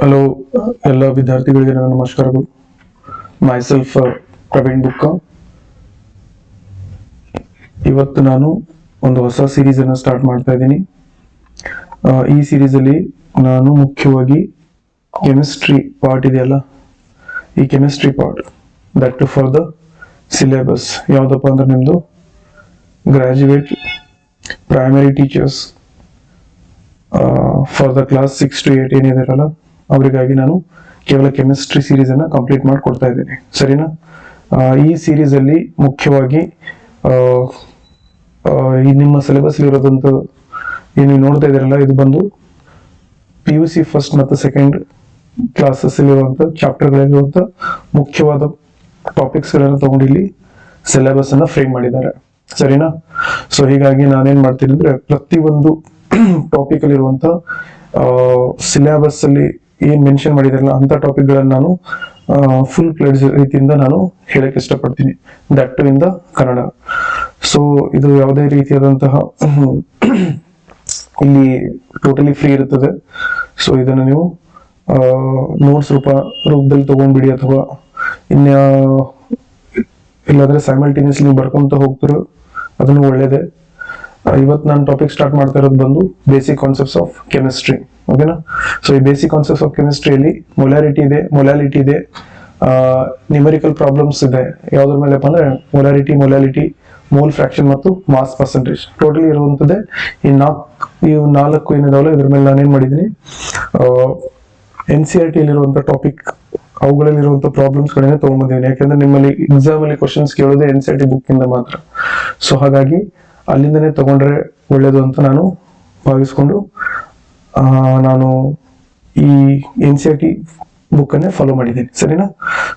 Hello ಎಲ್ಲ ವಿದ್ಯಾರ್ಥಿಗಳಿಗೆ ನನ್ನ ನಮಸ್ಕಾರಗಳು. ಮೈಸೆಲ್ಫ್ ಪ್ರವೀಣ್ ಬುಕ್ಕ. ಇವತ್ತು ನಾನು ಒಂದು ಹೊಸ ಸೀರೀಸ್ ಅನ್ನು ಸ್ಟಾರ್ಟ್ ಮಾಡ್ತಾ ಇದ್ದೀನಿ. ಈ ಸೀರೀಸ್ ಅಲ್ಲಿ ನಾನು ಮುಖ್ಯವಾಗಿ ಕೆಮಿಸ್ಟ್ರಿ ಪಾರ್ಟ್ ಇದೆಯಲ್ಲ, ಈ chemistry part that for the syllabus ಯಾವ್ದಪ್ಪ ಅಂದ್ರೆ ನಿಮ್ದು graduate primary teachers for the class 6 to 8 ಏನಿದಾರಲ್ಲ ಅವರಿಗಾಗಿ ನಾನು ಕೇವಲ ಕೆಮಿಸ್ಟ್ರಿ ಸೀರೀಸ್ ಅನ್ನ ಕಂಪ್ಲೀಟ್ ಮಾಡಿ ಕೊಡ್ತಾ ಇದ್ದೀನಿ, ಸರಿನಾ? ಈ ಸೀರೀಸ್ ಅಲ್ಲಿ ಮುಖ್ಯವಾಗಿ ಈ ನಿಮ್ಮ ಸಿಲೆಬಸ್ ಇರೋದಂತ ಏನು ನೋಡ್ತಾ ಇದ್ದೀರಲ್ಲ, ಇದು ಬಂದು PUC ಫಸ್ಟ್ ಮತ್ತು ಸೆಕೆಂಡ್ ಕ್ಲಾಸಸ್ ಇರುವಂತ ಚಾಪ್ಟರ್ ಗಳಿರುವಂತ ಮುಖ್ಯವಾದ ಟಾಪಿಕ್ಸ್ ಗಳನ್ನ ತಗೊಂಡು ಇಲ್ಲಿ ಸಿಲೆಬಸ್ ಅನ್ನ ಫ್ರೇಮ್ ಮಾಡಿದ್ದಾರೆ, ಸರಿನಾ? ಸೊ ಹೀಗಾಗಿ ನಾನೇನ್ ಮಾಡ್ತೀನಿ ಅಂದ್ರೆ ಪ್ರತಿಯೊಂದು ಟಾಪಿಕ್ ಅಲ್ಲಿ ಇರುವಂತ ಸಿಲೆಬಸ್ ಅಲ್ಲಿ ಏನ್ ಮೆನ್ಷನ್ ಮಾಡಿದಾರಲ್ಲ ಅಂತ ಟಾಪಿಕ್ ಗಳನ್ನ ನಾನು ಫುಲ್ ಪ್ಲೇಡ್ ರೀತಿಯಿಂದ ನಾನು ಹೇಳಕ್ ಇಷ್ಟಪಡ್ತೀನಿ, that to in the Kannada. So ಇದು ಯಾವುದೇ ರೀತಿಯಾದಂತಹ ಇಲ್ಲಿ ಟೋಟಲಿ ಫ್ರೀ ಇರುತ್ತದೆ. ಸೊ ಇದನ್ನು ನೀವು ನೋಟ್ಸ್ ರೂಪದಲ್ಲಿ ತಗೊಂಡ್ಬಿಡಿ, ಅಥವಾ ಇಲ್ಲಾಂದ್ರೆ ಸೈಮಲ್ಟೇನಿಯಸ್ಲಿ ನೀವು ಬರ್ಕೊಂತ ಹೋಗ್ತಿರೋ ಅದನ್ನು ಒಳ್ಳೇದೇ. ಇವತ್ತು ನಾನು ಟಾಪಿಕ್ ಸ್ಟಾರ್ಟ್ ಮಾಡ್ತಾ ಇರೋದು ಬಂದು ಬೇಸಿಕ್ ಕಾನ್ಸೆಪ್ಟ್ಸ್ ಆಫ್ ಕೆಮಿಸ್ಟ್ರಿ, ಓಕೆನಾ? ಸೊ ಈ ಬೇಸಿಕ್ ಕಾನ್ಸೆಪ್ಟ್ಸ್ ಆಫ್ ಕೆಮಿಸ್ಟ್ರಿಯಲ್ಲಿ ಮೊಲಾರಿಟಿ ಇದೆ, ಮೊಲಾಲಿಟಿ ಇದೆ, ನ್ಯೂಮೆರಿಕಲ್ ಪ್ರಾಬ್ಲಮ್ಸ್ ಇದೆ. ಯಾವ್ದ್ರ ಮೇಲೆಪ್ಪ ಅಂದ್ರೆ ಮೊಲಾಲಿಟಿ, ಮೋಲ್ ಫ್ರಾಕ್ಷನ್ ಮತ್ತು ಮಾಸ್ ಪರ್ಸೆಂಟೇಜ್ ಟೋಟಲಿ ಇರುವಂತದ್ದೇ ಈ ನಾಲ್ಕು ಏನಿದಾವಲ್ಲ, ಇದ್ರ ಮೇಲೆ ನಾನೇನ್ ಮಾಡಿದೀನಿ, NCERT ಇರುವಂತ ಟಾಪಿಕ್ ಅವುಗಳಲ್ಲಿರುವಂತ ಪ್ರಾಬ್ಲಮ್ಸ್ ಗಳನ್ನೇ ತಗೊಂಡ್ಬಂದಿದ್ದೀನಿ. ಯಾಕಂದ್ರೆ ನಿಮ್ಮಲ್ಲಿ ಎಕ್ಸಾಮ್ ಅಲ್ಲಿ ಕ್ವಶನ್ಸ್ ಕೇಳೋದೇ NCERT ಬುಕ್ ಇಂದ ಮಾತ್ರ. ಸೊ ಹಾಗಾಗಿ ಅಲ್ಲಿಂದನೇ ತಗೊಂಡ್ರೆ ಒಳ್ಳೇದು ಅಂತ ನಾನು ಭಾವಿಸ್ಕೊಂಡು ನಾನು ಈ NCERT ಬುಕ್ ಅನ್ನೇ ಫಾಲೋ ಮಾಡಿದ್ದೀನಿ, ಸರಿನಾ?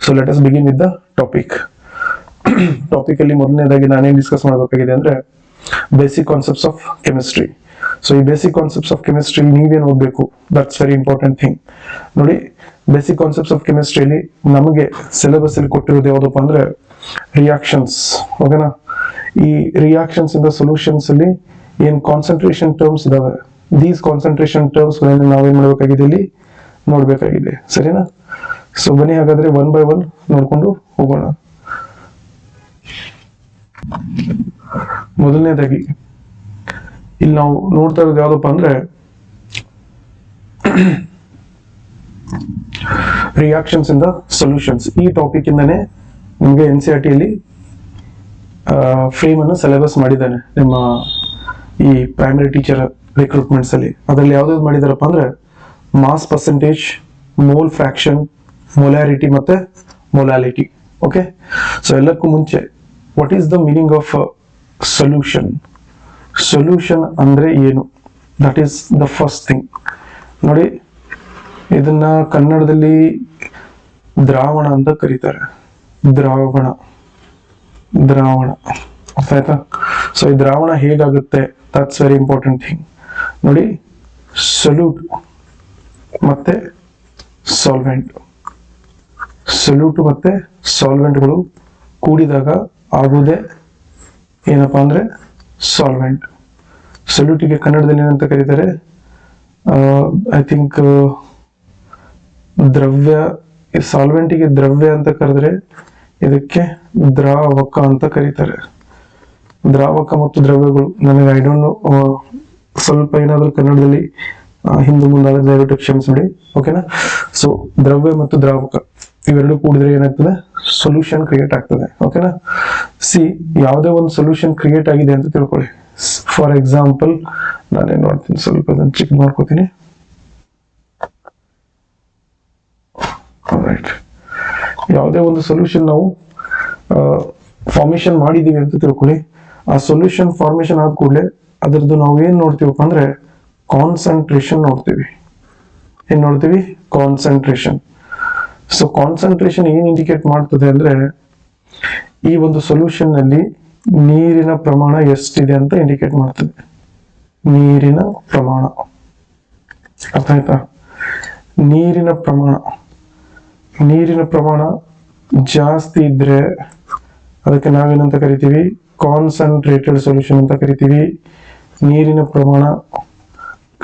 So let us begin with the topic. Topic ಅಲ್ಲಿ ಮೊದಲನೇದಾಗಿ ನಾನೇನ್ ಡಿಸ್ಕಸ್ ಮಾಡಬೇಕಾಗಿದೆ ಅಂದ್ರೆ basic concepts of chemistry. So ಈ ಬೇಸಿಕ್ ಕಾನ್ಸೆಪ್ಟ್ಸ್ ಆಫ್ ಕೆಮಿಸ್ಟ್ರಿ ನೀವೇನ್ ಓದ್ಬೇಕು, ದಟ್ಸ್ ವೆರಿ ಇಂಪಾರ್ಟೆಂಟ್ ಥಿಂಗ್. ನೋಡಿ, ಬೇಸಿಕ್ ಕಾನ್ಸೆಪ್ಟ್ಸ್ ಆಫ್ ಕೆಮಿಸ್ಟ್ರಿಯಲ್ಲಿ ನಮಗೆ ಸಿಲೆಬಸ್ ಅಲ್ಲಿ ಕೊಟ್ಟಿರೋದು ಯಾವ್ದಪ್ಪ ಅಂದ್ರೆ ರಿಯಾಕ್ಷನ್ಸ್, ಓಕೆನಾ? ಈ ರಿಯಾಕ್ಷನ್ಸ್ ಇಂದ ಸೊಲ್ಯೂಷನ್ಸ್ ಅಲ್ಲಿ ಏನ್ ಕಾನ್ಸಂಟ್ರೇಷನ್ ಟರ್ಮ್ಸ್ ಇದಾವೆ, ದೀಸ್ ಕಾನ್ಸಂಟ್ರೇಷನ್ ಟರ್ಮ್ಸ್ ಗಳನ್ನ ನಾವೇನ್ ಮಾಡ್ಬೇಕಾಗಿದೆ, ಇಲ್ಲಿ ನೋಡ್ಬೇಕಾಗಿದೆ, ಸರಿನಾ? ಸೊ ಬನ್ನಿ ಹಾಗಾದ್ರೆ ಒನ್ ಬೈ ಒನ್ ನೋಡ್ಕೊಂಡು ಹೋಗೋಣ. ಮೊದಲನೇದಾಗಿ ಇಲ್ಲಿ ನಾವು ನೋಡ್ತಾ ಇರೋದು ಯಾವ್ದಪ್ಪ ಅಂದ್ರೆ ರಿಯಾಕ್ಷನ್ಸ್ ಇಂದ ಸೊಲ್ಯೂಷನ್ಸ್. ಈ ಟಾಪಿಕ್ ಇಂದಾನೆ ನಿಮ್ಗೆ NCERT ಅಲ್ಲಿ ಫ್ರೇಮ್ ಅನ್ನು ಸಿಲೆಬಸ್ ಮಾಡಿದ್ದಾನೆ ನಿಮ್ಮ ಈ ಪ್ರೈಮರಿ ಟೀಚರ್ ರಿಕ್ರೂಟ್ಮೆಂಟ್ಸ್ ಅಲ್ಲಿ. ಅದ್ರಲ್ಲಿ ಯಾವ್ದಾವ್ದು ಮಾಡಿದಾರಪ್ಪ ಅಂದ್ರೆ mass percentage, mole fraction, molarity ಮತ್ತೆ ಮೊಲಾಲಿಟಿ, ಓಕೆ? ಸೊ ಎಲ್ಲಕ್ಕೂ ಮುಂಚೆ what is the meaning of solution? Solution ಅಂದ್ರೆ ಏನು, that is the first thing. ನೋಡಿ, ಇದನ್ನ ಕನ್ನಡದಲ್ಲಿ ದ್ರಾವಣ ಅಂತ ಕರೀತಾರೆ. ದ್ರಾವಣ ಅರ್ಥ ಆಯ್ತಾ? ಸೊ ಈ ದ್ರಾವಣ ಹೇಗಾಗುತ್ತೆ, ದಟ್ಸ್ ವೆರಿ ಇಂಪಾರ್ಟೆಂಟ್ ಥಿಂಗ್. ನೋಡಿ, ಸೊಲ್ಯೂಟ್ ಮತ್ತೆ ಸಾಲ್ವೆಂಟ್, ಸೊಲ್ಯೂಟ್ ಮತ್ತೆ ಸಾಲ್ವೆಂಟ್ಗಳು ಕೂಡಿದಾಗ ಆಗುವುದೇ ಏನಪ್ಪಾ ಅಂದ್ರೆ ಸಾಲ್ವೆಂಟ್. ಸೊಲ್ಯೂಟಿಗೆ ಕನ್ನಡದಲ್ಲಿ ಏನಂತ ಕರೀತಾರೆ, ಐ ಥಿಂಕ್ ದ್ರವ್ಯ. ಸಾಲ್ವೆಂಟಿಗೆ ದ್ರವ್ಯ ಅಂತ ಕರೆದ್ರೆ ಇದಕ್ಕೆ ದ್ರಾವಕ ಅಂತ ಕರೀತಾರೆ. ದ್ರಾವಕ ಮತ್ತು ದ್ರವ್ಯಗಳು, ನನಗೆ ಐ ಡೋಂಟ್ ನೋ, ಸ್ವಲ್ಪ ಏನಾದ್ರೂ ಕನ್ನಡದಲ್ಲಿ ಹಿಂದೆ ಮುಂದಾದ್ರೆ ದಯವಿಟ್ಟು ಕ್ಷಮಿಸ್ಬಿಡಿ, ಓಕೆನಾ? ಸೊ ದ್ರವ್ಯ ಮತ್ತು ದ್ರಾವಕ ಇವೆರಡು ಕೂಡಿದ್ರೆ ಏನಾಗ್ತದೆ, ಸೊಲ್ಯೂಷನ್ ಕ್ರಿಯೇಟ್ ಆಗ್ತದೆ, ಓಕೆನಾ? ಯಾವುದೇ ಒಂದು ಸೊಲ್ಯೂಷನ್ ಕ್ರಿಯೇಟ್ ಆಗಿದೆ ಅಂತ ತಿಳ್ಕೊಳ್ಳಿ. ಫಾರ್ ಎಕ್ಸಾಂಪಲ್ ನಾನೇನ್ ಮಾಡ್ತೀನಿ, ಸ್ವಲ್ಪ ಅದನ್ನ ಚೆಕ್ ಮಾಡ್ಕೋತೀನಿ. ಯಾವುದೇ ಒಂದು ಸೊಲ್ಯೂಷನ್ ನಾವು ಫಾರ್ಮೇಶನ್ ಮಾಡಿದೀವಿ ಅಂತ ತಿಳ್ಕೊಳ್ಳಿ. ಆ ಸೊಲ್ಯೂಷನ್ ಫಾರ್ಮೇಶನ್ ಆದ ಕೂಡಲೇ ಅದರದ್ದು ನಾವು ಏನ್ ನೋಡ್ತೀವಪ್ಪ ಅಂದ್ರೆ ಕಾನ್ಸಂಟ್ರೇಷನ್ ನೋಡ್ತೀವಿ. ಏನ್ ನೋಡ್ತೀವಿ? ಕಾನ್ಸಂಟ್ರೇಷನ್. ಸೊ ಕಾನ್ಸಂಟ್ರೇಷನ್ ಏನ್ ಇಂಡಿಕೇಟ್ ಮಾಡ್ತದೆ ಅಂದ್ರೆ ಈ ಒಂದು ಸೊಲ್ಯೂಷನ್ ನಲ್ಲಿ ನೀರಿನ ಪ್ರಮಾಣ ಎಷ್ಟಿದೆ ಅಂತ ಇಂಡಿಕೇಟ್ ಮಾಡ್ತದೆ. ನೀರಿನ ಪ್ರಮಾಣ, ಅರ್ಥ ಆಯ್ತಾ? ನೀರಿನ ಪ್ರಮಾಣ ಜಾಸ್ತಿ ಇದ್ರೆ ಅದಕ್ಕೆ ನಾವೇನಂತ ಕರಿತೀವಿ, ಕಾನ್ಸಂಟ್ರೇಟೆಡ್ ಸೊಲ್ಯೂಷನ್ ಅಂತ ಕರಿತೀವಿ. ನೀರಿನ ಪ್ರಮಾಣ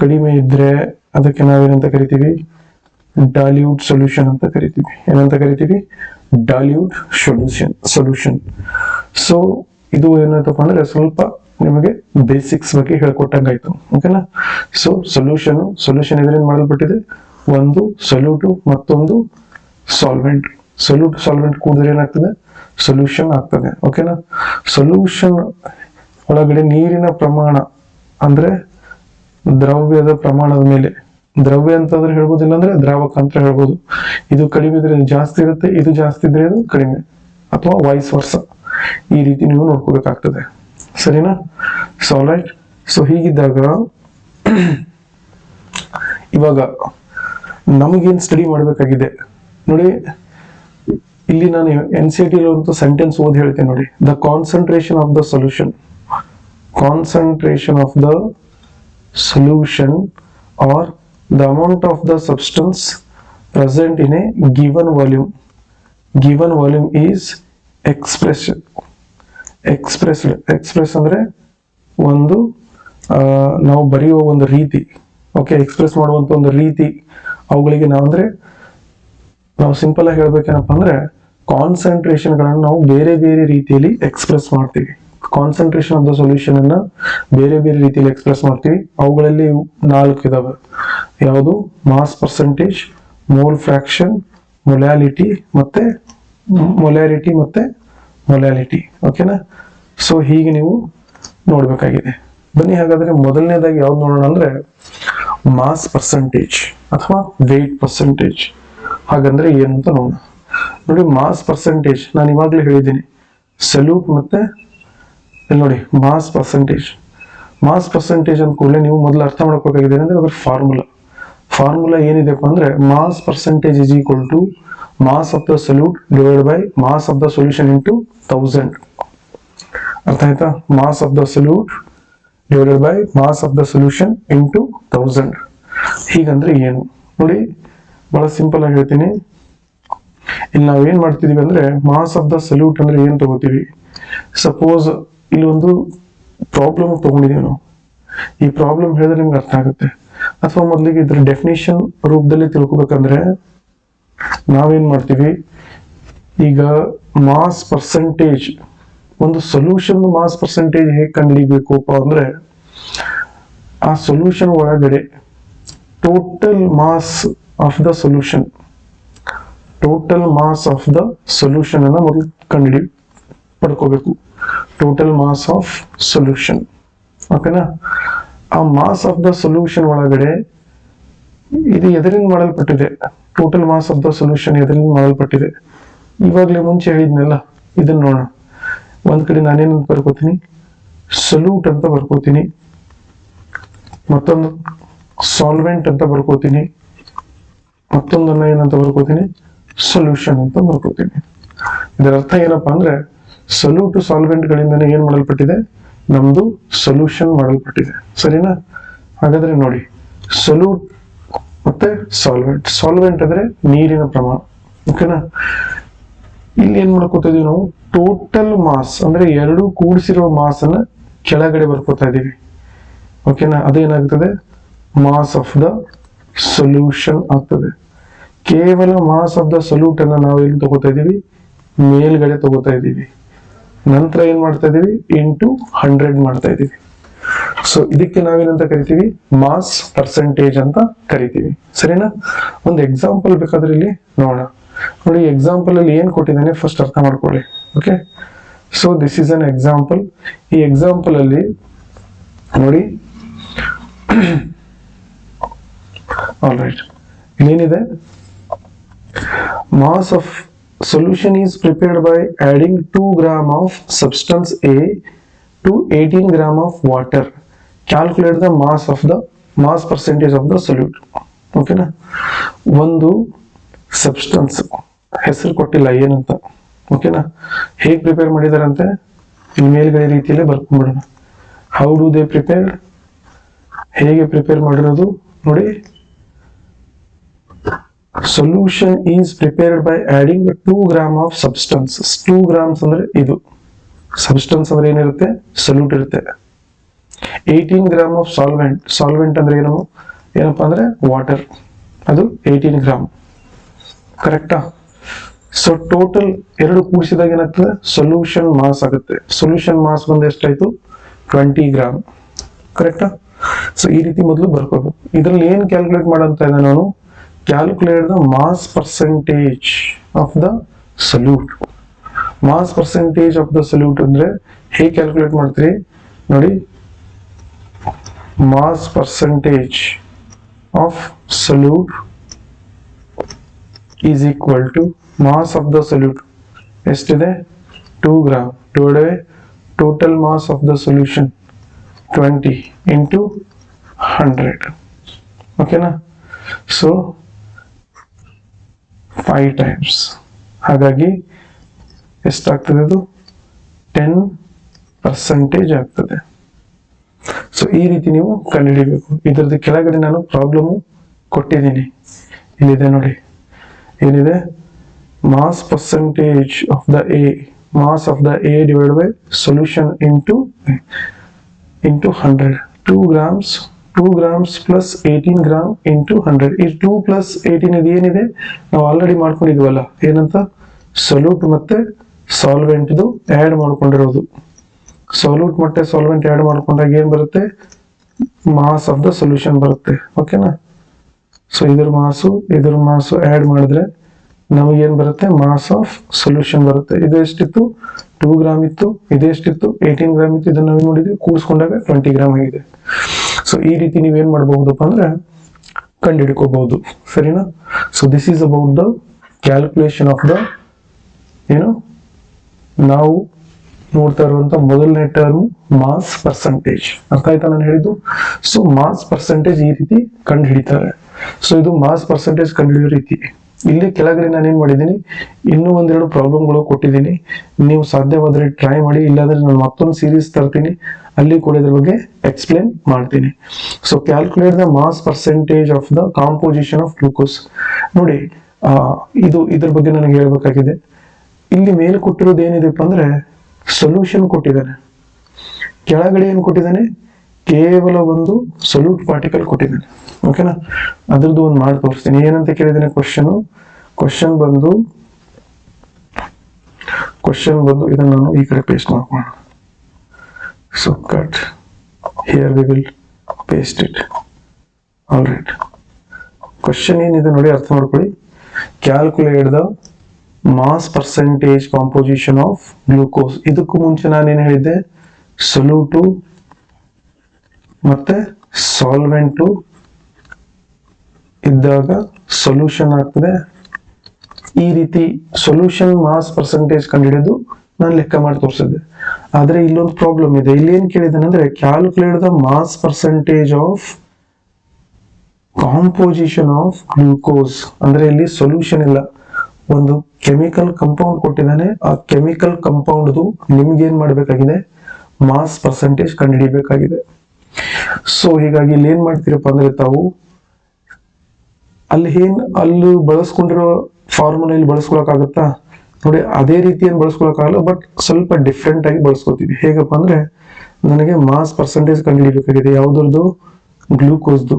ಕಡಿಮೆ ಇದ್ರೆ ಅದಕ್ಕೆ ನಾವೇನಂತ ಕರಿತೀವಿ, ಡೈಲ್ಯೂಟ್ ಸೊಲ್ಯೂಷನ್ ಅಂತ ಕರಿತೀವಿ. ಏನಂತ ಕರಿತೀವಿ? Dilute solution. ಸೊ ಇದು ಏನಂತಪ್ಪ ಅಂದ್ರೆ ಸ್ವಲ್ಪ ನಿಮಗೆ ಬೇಸಿಕ್ಸ್ ಬಗ್ಗೆ ಹೇಳ್ಕೊಟ್ಟಂಗಾಯ್ತು. ಓಕೆನಾ? ಸೊ ಸೊಲ್ಯೂಷನ್ ಇದರಿಂದ ಮಾಡಲ್ಪಟ್ಟಿದೆ. ಒಂದು ಸೊಲ್ಯೂಟು, ಮತ್ತೊಂದು ಸಾಲ್ವೆಂಟ್. ಸಾಲ್ವೆಂಟ್ ಕೂಡಿದ್ರೆ ಏನಾಗ್ತದೆ? ಸೊಲ್ಯೂಷನ್ ಆಗ್ತದೆ. ಓಕೆನಾ? ಸೊಲ್ಯೂಷನ್ ಒಳಗಡೆ ನೀರಿನ ಪ್ರಮಾಣ ಅಂದ್ರೆ ದ್ರವ್ಯದ ಪ್ರಮಾಣದ ಮೇಲೆ, ದ್ರವ್ಯ ಅಂತಂದ್ರೆ ಹೇಳ್ಬೋದಿಲ್ಲ ಅಂದ್ರೆ ದ್ರಾವಕ ಅಂತ ಹೇಳ್ಬೋದು. ಇದು ಕಡಿಮೆ ಇದ್ರೆ ಇದು ಜಾಸ್ತಿ ಇರುತ್ತೆ, ಇದು ಜಾಸ್ತಿ ಇದ್ರೆ ಇದು ಕಡಿಮೆ, ಅಥವಾ ವೈಸ್ ವರ್ಸ. ಈ ರೀತಿ ನೀವು ನೋಡ್ಕೋಬೇಕಾಗ್ತದೆ. ಸರಿನಾ? So right. ಸೊ ಹೀಗಿದ್ದಾಗ ಇವಾಗ ನಮಗೇನ್ ಸ್ಟಡಿ ಮಾಡ್ಬೇಕಾಗಿದೆ ನೋಡಿ. ಇಲ್ಲಿ ನಾನು NCERT ಒಂದು ಸೆಂಟೆನ್ಸ್ ಓದಿ ಹೇಳ್ತೇನೆ ನೋಡಿ. The concentration of the solution or the amount of the substance present in a given volume is expressed ಅಂದ್ರೆ ಒಂದು ನಾವು ಬರೆಯುವ ಒಂದು ರೀತಿ. ಓಕೆ, ಎಕ್ಸ್ಪ್ರೆಸ್ ಮಾಡುವಂತ ಒಂದು ರೀತಿ. ಅವುಗಳಿಗೆ ನಾವು ಸಿಂಪಲ್ ಆಗಿ ಹೇಳ್ಬೇಕೇನಪ್ಪ ಅಂದ್ರೆ ಕಾನ್ಸಂಟ್ರೇಷನ್ ಗಳನ್ನು ನಾವು ಬೇರೆ ಬೇರೆ ರೀತಿಯಲ್ಲಿ ಎಕ್ಸ್ಪ್ರೆಸ್ ಮಾಡ್ತೀವಿ. ಕಾನ್ಸಂಟ್ರೇಷನ್ ಆಫ್ ದ ಸೊಲ್ಯೂಷನ್ ಅನ್ನ ಬೇರೆ ಬೇರೆ ರೀತಿಯಲ್ಲಿ ಎಕ್ಸ್ಪ್ರೆಸ್ ಮಾಡ್ತೀವಿ. ಅವುಗಳಲ್ಲಿ 4 ಇದಾವೆ. ಯಾವುದು? Mass percentage, mole fraction, molarity ಮತ್ತೆ ಮೊಲಾಲಿಟಿ. ಓಕೆನಾ? ಸೊ ಹೀಗೆ ನೀವು ನೋಡ್ಬೇಕಾಗಿದೆ. ಬನ್ನಿ ಹಾಗಾದ್ರೆ ಮೊದಲನೇದಾಗಿ ಯಾವ್ದು ನೋಡೋಣ ಅಂದ್ರೆ ಮಾಸ್ ಪರ್ಸೆಂಟೇಜ್ ಅಥವಾ ವೇಟ್ ಪರ್ಸೆಂಟೇಜ್. ಹಾಗಂದ್ರೆ ಏನಂತ ನೋಡೋಣ. ನೋಡಿ, ಮಾಸ್ ಪರ್ಸೆಂಟೇಜ್ ನಾನು ಇವಾಗಲೇ ಹೇಳಿದ್ದೀನಿ. ಸೊಲ್ಯೂಟ್ ಮತ್ತೆ ಇಲ್ಲಿ ನೋಡಿ ಮಾಸ್ ಪರ್ಸೆಂಟೇಜ್ ಅಂದ ಕೂಡಲೇ ನೀವು ಮೊದಲು ಅರ್ಥ ಮಾಡ್ಕೋಬೇಕಾಗಿದೆ ಅಂದ್ರೆ ಅದ್ರ ಫಾರ್ಮುಲಾ ಏನಿದೆಪ್ಪ ಅಂದ್ರೆ mass percentage is equal to mass of the solute divide by mass of the solution into 1000. ಅರ್ಥ ಆಯ್ತಾ? Mass of the solute divided by mass of the solution into 1000. ಹೀಗಂದ್ರೆ ಏನು ನೋಡಿ, ಬಹಳ ಸಿಂಪಲ್ ಆಗಿ ಹೇಳ್ತೀನಿ. ಇಲ್ಲಿ ನಾವ್ ಏನ್ ಮಾಡ್ತಿದೀವಿ ಅಂದ್ರೆ ಮಾಸ್ ಆಫ್ ದ ಸೊಲ್ಯೂಟ್ ಅಂದ್ರೆ ಏನ್ ತಗೋತೀವಿ. ಸಪೋಸ್ ಇಲ್ಲಿ ಒಂದು ಪ್ರಾಬ್ಲಮ್ ತಗೊಂಡಿದೀವಿ ನಾವು. ಈ ಪ್ರಾಬ್ಲಮ್ ಹೇಳಿದ್ರೆ ನಿಮ್ಗೆ ಅರ್ಥ ಆಗುತ್ತೆ. ಅಥವಾ ಮೊದಲಿಗೆ ಇದ್ರ ಡೆಫಿನೇಷನ್ ರೂಪದಲ್ಲಿ ತಿಳ್ಕೊಬೇಕಂದ್ರೆ ನಾವೇನ್ ಮಾಡ್ತೀವಿ, ಈಗ ಮಾಸ್ ಪರ್ಸೆಂಟೇಜ್, ಒಂದು ಸೊಲ್ಯೂಷನ್ ಮಾಸ್ ಪರ್ಸೆಂಟೇಜ್ ಹೇಗೆ ಕಂಡುಹಿಡಿಬೇಕಪ್ಪ ಅಂದ್ರೆ ಆ ಸೊಲ್ಯೂಷನ್ ಒಳಗಡೆ total mass of the solution ಅನ್ನ ಮೊದಲು ಪಡ್ಕೋಬೇಕು. Total mass of solution. ಓಕೆನಾ? ಆ ಮಾಸ್ ಆಫ್ ದ ಸೊಲ್ಯೂಷನ್ ಒಳಗಡೆ ಇದು ಎದರಿಂದ ಮಾಡಲ್ಪಟ್ಟಿದೆ? Total mass of the solution ಎದರಿಂದ ಮಾಡಲ್ಪಟ್ಟಿದೆ? ಇವಾಗ್ಲೇ ಮುಂಚೆ ಹೇಳಿದ್ನಲ್ಲ, ಇದನ್ನ ನೋಡೋಣ. ಒಂದ್ ಕಡೆ ನಾನೇನ್ ಬರ್ಕೋತೀನಿ? ಸೊಲ್ಯೂಟ್ ಅಂತ ಬರ್ಕೋತೀನಿ, ಮತ್ತೊಂದು ಸಾಲ್ವೆಂಟ್ ಅಂತ ಬರ್ಕೋತೀನಿ, ಮತ್ತೊಂದನ್ನ ಏನಂತ ಬರ್ಕೋತೀನಿ? ಸೊಲ್ಯೂಷನ್ ಅಂತ ಬರ್ಕೋತೀನಿ. ಇದರ ಅರ್ಥ ಏನಪ್ಪಾ ಅಂದ್ರೆ ಸೊಲ್ಯೂಟ್ ಸಾಲ್ವೆಂಟ್ ಗಳಿಂದನೇ ಏನ್ ಮಾಡಲ್ಪಟ್ಟಿದೆ? ನಮ್ದು ಸೊಲ್ಯೂಷನ್ ಮಾಡಲ್ಪಟ್ಟಿದೆ. ಸರಿನಾ? ಹಾಗಾದ್ರೆ ನೋಡಿ, ಸೊಲ್ಯೂಟ್ ಮತ್ತೆ ಸಾಲ್ವೆಂಟ್ ಅಂದ್ರೆ ನೀರಿನ ಪ್ರಮಾಣ. ಓಕೆನಾ? ಇಲ್ಲಿ ಏನ್ ಮಾಡ್ಕೋತಾ ಇದೀವಿ ನಾವು? ಟೋಟಲ್ ಮಾಸ್ ಅಂದ್ರೆ ಎರಡು ಕೂಡಿಸಿರೋ ಮಾಸ್ ಅನ್ನ ಕೆಳಗಡೆ ಬರ್ಕೋತಾ ಇದೀವಿ. ಓಕೆನಾ? ಅದೇನಾಗ್ತದೆ? ಮಾಸ್ ಆಫ್ ದ ಸೊಲ್ಯೂಷನ್ ಆಗ್ತದೆ. ಕೇವಲ ಮಾಸ್ ಆಫ್ ದ ಸೊಲ್ಯೂಟ್ ಅನ್ನ ನಾವು ಎಲ್ಲಿ ತಗೋತಾ ಇದೀವಿ? ಮೇಲ್ಗಡೆ ತಗೋತಾ ಇದೀವಿ. ನಂತರ ಏನ್ ಮಾಡ್ತಾ ಇದೀವಿ? ಇಂಟು 100 ಮಾಡ್ತಾ ಇದೀವಿ. ಸೊ ಇದಕ್ಕೆ ನಾವೇನಂತ ಕರಿತೀವಿ? ಮಾಸ್ ಪರ್ಸೆಂಟೇಜ್ ಅಂತ ಕರಿತೀವಿ. ಸರಿನಾ? ಒಂದು ಎಕ್ಸಾಂಪಲ್ ಬೇಕಾದ್ರೆ ಇಲ್ಲಿ ನೋಡೋಣ. ನೋಡಿ, ಎಕ್ಸಾಂಪಲ್ ಅಲ್ಲಿ ಏನ್ ಕೊಟ್ಟಿದ್ದಾನೆ ಫಸ್ಟ್ ಅರ್ಥ ಮಾಡ್ಕೊಳ್ಳಿ. Okay, so this is an example. ಈ ಎಕ್ಸಾಂಪಲ್ ಅಲ್ಲಿ ನೋಡಿ, ಆಲ್ ರೈಟ್, ಏನಿದೆ? Mass of solution is prepared by adding 2 gram of substance A to 18 gram of water. Calculate the mass percentage of the solute. Okay na? ಒಂದು substance ಹೆಸರು ಕೊಟ್ಟಿಲ್ಲ ಏನಂತ. ಓಕೆನಾ? ಹೇಗೆ ಪ್ರಿಪೇರ್ ಮಾಡಿದಾರಂತೆ ಇಲ್ಲಿ ಮೇಲ್ಗಡೆ ರೀತಿಯಲ್ಲೇ ಬರ್ಕೊಂಡ್ಬಿಡೋಣ. How do they prepare? ಹೇಗೆ ಪ್ರಿಪೇರ್ ಮಾಡಿರೋದು ನೋಡಿ. Solution is prepared by adding 2 gram of substances. 2 grams ಅಂದ್ರೆ ಇದು ಸಬ್ಸ್ಟೆನ್ಸ್ ಅಂದ್ರೆ ಏನಿರುತ್ತೆ? ಸೊಲ್ಯೂಟ್ ಇರುತ್ತೆ. 18 gram of solvent ಅಂದ್ರೆ ಏನಪ್ಪಾ ಅಂದ್ರೆ ವಾಟರ್. ಅದು 18 ಗ್ರಾಮ್. ಕರೆಕ್ಟಾ? ಸೊ ಟೋಟಲ್ ಎರಡು ಕೂಡಿಸಿದಾಗ ಏನಾಗ್ತದೆ, ಸೊಲ್ಯೂಷನ್ ಮಾಸ್ ಆಗುತ್ತೆ. ಸೊಲ್ಯೂಷನ್ ಮಾಸ್ ಬಂದು ಎಷ್ಟಾಯ್ತು, 20 ಗ್ರಾಮ್. ಕರೆಕ್ಟಾ? ಸೊ ಈ ರೀತಿ ಮೊದಲು ಬರ್ಕೋಬೇಕು. ಇದ್ರಲ್ಲಿ ಏನ್ ಕ್ಯಾಲ್ಕುಲೇಟ್ ಮಾಡಂತ ಇದೆ, ನಾನು calculate the mass percentage of the solute. Mass percentage of the solute ಅಂದ್ರೆ ಹೇಗೆ ಕ್ಯಾಲ್ಕುಲೇಟ್ ಮಾಡ್ತೀರಿ ನೋಡಿ. Mass percentage of solute is equal to mass of the solute ಎಷ್ಟಿದೆ, 2 gram divided by total mass of the solution 20 into 100. ಓಕೆನಾ? So 5 times. ಹಾಗಾಗಿ ಎಷ್ಟಾಗ್ತದೆ, ಅದು 10% ಆಗ್ತದೆ. ಸೊ ಈ ರೀತಿ ನೀವು ಕಂಡುಹಿಡಿಬೇಕು. ಇದರದ್ದು ಕೆಳಗಡೆ ನಾನು ಪ್ರಾಬ್ಲಮ್ ಕೊಟ್ಟಿದ್ದೀನಿ, ಇಲ್ಲಿದೆ ನೋಡಿ. ಏನಿದೆ, mass percentage of the A, mass of the A divide by solution into 100. 2 grams plus 18 gram into 100. ಈ 2 ಪ್ಲಸ್ 18 ಇದು ಏನಿದೆ, ನಾವು ಆಲ್ರೆಡಿ ಮಾಡ್ಕೊಂಡಿದ್ವಲ್ಲ, ಏನಂತ, ಸೊಲ್ಯೂಟ್ ಮತ್ತೆ ಸಾಲ್ವೆಂಟ್ ಆಡ್ ಮಾಡ್ಕೊಂಡಿರೋದು. ಸೊಲ್ಯೂಟ್ ಮತ್ತೆ ಸಾಲ್ವೆಂಟ್ ಆಡ್ ಮಾಡ್ಕೊಂಡಾಗ ಏನ್ ಬರುತ್ತೆ, ಮಾಸ್ ಆಫ್ ದ ಸೊಲ್ಯೂಷನ್ ಬರುತ್ತೆ. ಓಕೆನಾ? ಸೊ ಇದ್ರ ಮಾಸು ಆಡ್ ಮಾಡಿದ್ರೆ ನಮಗೇನ್ ಬರುತ್ತೆ, ಮಾಸ್ ಆಫ್ ಸೊಲ್ಯೂಷನ್ ಬರುತ್ತೆ. ಇದು ಎಷ್ಟಿತ್ತು, 2 ಗ್ರಾಮ್ ಇತ್ತು. ಇದೆಷ್ಟಿತ್ತು, 18 ಗ್ರಾಮ್ ಇತ್ತು. ಇದನ್ನ ನಾವೇನ್ ಮಾಡಿದ್ವಿ, ಕೂಡಿಸ್ಕೊಂಡಾಗ 20 ಗ್ರಾಮ್ ಆಗಿದೆ. ಸೊ ಈ ರೀತಿ ನೀವೇನ್ ಮಾಡಬಹುದಪ್ಪ ಅಂದ್ರೆ ಕಂಡು ಹಿಡ್ಕೋಬಹುದು. ಸರಿನಾ? So this is about the calculation of the, ಏನು ನಾವು ನೋಡ್ತಾ ಇರುವಂತ ಮೊದಲನೇ ಟರ್ಮ್ ಮಾಸ್ ಪರ್ಸೆಂಟೇಜ್. ಅರ್ಥ ಆಯ್ತಾ ನಾನು ಹೇಳಿದ್ದು? ಸೊ ಮಾಸ್ ಪರ್ಸೆಂಟೇಜ್ ಈ ರೀತಿ ಕಂಡು ಹಿಡಿತಾರೆ. ಸೊ ಇದು ಮಾಸ್ ಪರ್ಸೆಂಟೇಜ್ ಕಂಡು ಹಿಡಿಯೋ ರೀತಿ. ಇಲ್ಲಿ ಕೆಳಗಡೆ ನಾನು ಏನ್ ಮಾಡಿದ್ದೀನಿ, ಇನ್ನೂ ಒಂದೆರಡು ಪ್ರಾಬ್ಲಮ್ಗಳು ಕೊಟ್ಟಿದ್ದೀನಿ. ನೀವು ಸಾಧ್ಯವಾದ್ರೆ ಟ್ರೈ ಮಾಡಿ, ಇಲ್ಲಾಂದ್ರೆ ನಾನು ಮತ್ತೊಂದು ಸೀರೀಸ್ ತರ್ತೀನಿ, ಅಲ್ಲಿ ಕೂಡ ಇದ್ರ ಬಗ್ಗೆ ಎಕ್ಸ್ಪ್ಲೇನ್ ಮಾಡ್ತೀನಿ. So calculate the mass percentage of the composition of glucose. ನೋಡಿ, ಇದ್ರ ಬಗ್ಗೆ ನನಗೆ ಹೇಳ್ಬೇಕಾಗಿದೆ. ಇಲ್ಲಿ ಮೇಲೆ ಕೊಟ್ಟಿರೋದು ಏನಿದೆಪ್ಪ ಅಂದ್ರೆ ಸೊಲ್ಯೂಷನ್ ಕೊಟ್ಟಿದ್ದಾನೆ, ಕೆಳಗಡೆ ಏನ್ ಕೊಟ್ಟಿದ್ದಾನೆ, ಕೇವಲ ಒಂದು ಸೊಲ್ಯೂಟ್ ಪಾರ್ಟಿಕಲ್ ಕೊಟ್ಟಿದ್ದಾನೆ. ಓಕೆನಾ? ಅದ್ರದ್ದು ಒಂದು ಮಾಡಿ ತೋರಿಸ್ತೀನಿ. ಏನಂತ ಕೇಳಿದ್ದೇನೆ, ಕ್ವಶನ್ ಬಂದು ಇದನ್ನ ನಾನು ಈ ಕಡೆ ಪೇಸ್ಟ್ ಮಾಡ್ಕೋಣ. So cut here, we will paste it. All right. Question ಏನಿದೆ ನೋಡಿ, ಅರ್ಥ ಮಾಡ್ಕೊಳ್ಳಿ. Calculate the mass percentage composition of glucose. ಇದಕ್ಕೂ ಮುಂಚೆ ನಾನೇನು ಹೇಳಿದ್ದೆ, ಸೊಲ್ಯೂಟು ಮತ್ತೆ ಸಾಲ್ವೆಂಟು ಇದ್ದಾಗ ಸೊಲ್ಯೂಷನ್ ಆಗ್ತದೆ. ಈ ರೀತಿ ಸೊಲ್ಯೂಷನ್ ಮಾಸ್ ಪರ್ಸೆಂಟೇಜ್ ಕಂಡುಹಿಡಿದು ನಾನು ಲೆಕ್ಕ ಮಾಡಿ ತೋರಿಸಿದ್ದೆ. ಆದ್ರೆ ಇಲ್ಲೊಂದು ಪ್ರಾಬ್ಲಮ್ ಇದೆ. ಇಲ್ಲಿ ಏನ್ ಕೇಳಿದಾನೆ ಅಂದ್ರೆ, calculate the mass percentage of composition of glucose. ಅಂದ್ರೆ ಇಲ್ಲಿ ಸೊಲ್ಯೂಷನ್ ಇಲ್ಲ, ಒಂದು ಕೆಮಿಕಲ್ ಕಂಪೌಂಡ್ ಕೊಟ್ಟಿದ್ದಾನೆ. ಆ ಕೆಮಿಕಲ್ ಕಂಪೌಂಡ್ದು ನಿಮ್ಗೆ ಏನ್ ಮಾಡ್ಬೇಕಾಗಿದೆ, ಮಾಸ್ ಪರ್ಸೆಂಟೇಜ್ ಕಂಡುಹಿಡಿಬೇಕಾಗಿದೆ. ಸೊ ಹೀಗಾಗಿ ಇಲ್ಲಿ ಏನ್ ಮಾಡ್ತೀರಪ್ಪ ಅಂದ್ರೆ, ತಾವು ಅಲ್ಲಿ ಬಳಸ್ಕೊಂಡಿರೋ ಫಾರ್ಮುಲಾ ಇಲ್ಲಿ ಬಳಸ್ಕೊಳಕ್ಕಾಗತ್ತಾ ನೋಡಿ, ಅದೇ ರೀತಿ ಏನ್ ಬಳಸ್ಕೊಳಕ್ಕಾಗಲ್ಲ, ಬಟ್ ಸ್ವಲ್ಪ ಡಿಫ್ರೆಂಟ್ ಆಗಿ ಬಳಸ್ಕೊತೀವಿ. ಹೇಗಪ್ಪ ಅಂದ್ರೆ, ನನಗೆ ಮಾಸ್ ಪರ್ಸೆಂಟೇಜ್ ಕಂಡುಹಿಡಿಬೇಕಾಗಿದೆ ಯಾವ್ದ್ರದ್ದು, ಗ್ಲೂಕೋಸ್ದು.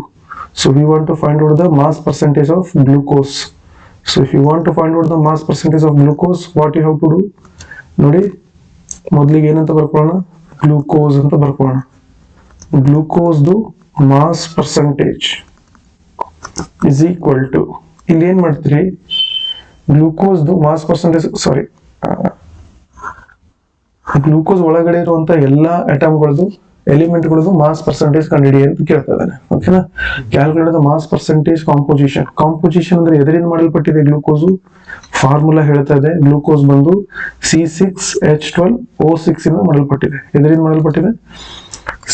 So we want to find out the mass percentage of glucose. So if you want to find out the mass percentage of glucose, what you have to do, ನೋಡಿ, ಮೊದಲಿಗೆ ಏನಂತ ಬರ್ಕೊಳ್ಳೋಣ, ಗ್ಲೂಕೋಸ್ ಅಂತ ಬರ್ಕೊಳ್ಳೋಣ. ಗ್ಲೂಕೋಸ್ದು mass percentage is equal to, ಇಲ್ಲಿ ಏನ್ ಮಾಡ್ತೀರಿ, ಗ್ಲೂಕೋಸ್ದು ಮಾಸ್ ಪರ್ಸೆಂಟೇಜ್, ಸಾರಿ, ಗ್ಲೂಕೋಸ್ ಒಳಗಡೆ ಇರುವಂತ ಎಲ್ಲಾ ಅಟಮ್ಗಳದ್ದು, ಎಲಿಮೆಂಟ್ಗಳದ್ದು ಮಾಸ್ ಪರ್ಸೆಂಟೇಜ್ ಕಂಡುಹಿಡಿ ಅಂತ ಕೇಳ್ತಾ ಇದ್ದಾನೆ. ಓಕೆನಾ? Calculate the mass percentage composition ಅಂದ್ರೆ ಎದರಿಂದ ಮಾಡಲ್ಪಟ್ಟಿದೆ ಗ್ಲೂಕೋಸ್, ಫಾರ್ಮುಲಾ ಹೇಳ್ತಾ ಇದೆ. ಗ್ಲೂಕೋಸ್ ಬಂದು C6H12O6 ಇಂದ ಮಾಡಲ್ಪಟ್ಟಿದೆ. ಎದರಿಂದ ಮಾಡಲ್ಪಟ್ಟಿದೆ,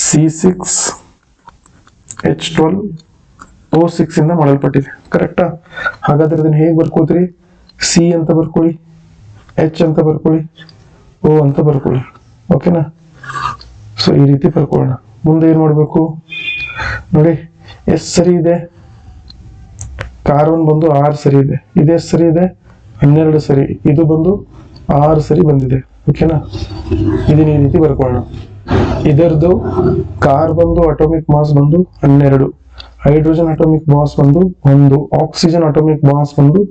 C6H12O6 ಇಂದ ಮಾಡಲ್ಪಟ್ಟಿದೆ. ಕರೆಕ್ಟಾ? ಹಾಗಾದ್ರೆ ಅದನ್ನ ಹೇಗೆ ಬರ್ಕೋತೀರಿ, ಸಿ ಅಂತ ಬರ್ಕೊಳ್ಳಿ, ಎಚ್ ಅಂತ ಬರ್ಕೊಳ್ಳಿ, ಓ ಅಂತ ಬರ್ಕೊಳ್ಳಿ. ಓಕೆನಾ? ಸೊ ಈ ರೀತಿ ಬರ್ಕೊಳ್ಳೋಣ. ಮುಂದೆ ಏನ್ ಮಾಡ್ಬೇಕು ನೋಡಿ, ಎಷ್ಟು ಸರಿ ಇದೆ, ಕಾರ್ಬನ್ ಬಂದು 6 ಸರಿ ಇದೆ. ಇದೆಷ್ಟು ಸರಿ ಇದೆ, 12 ಸರಿ. ಇದು ಬಂದು 6 ಸರಿ ಬಂದಿದೆ. ಓಕೆನಾ? ಇದನ್ನ ಈ ರೀತಿ ಬರ್ಕೊಳ್ಳೋಣ. ಇದರದು ಕಾರ್ಬನ್ದು ಅಟೋಮಿಕ್ ಮಾಸ್ ಬಂದು 12. ಹೈಡ್ರೋಜನ್ ಅಟಾಮಿಕ್ ಮಾಸ್ ಬಂದು 1, ಆಕ್ಸಿಜನ್ ಅಟಾಮಿಕ್ ಮಾಸ್ ಬಂದು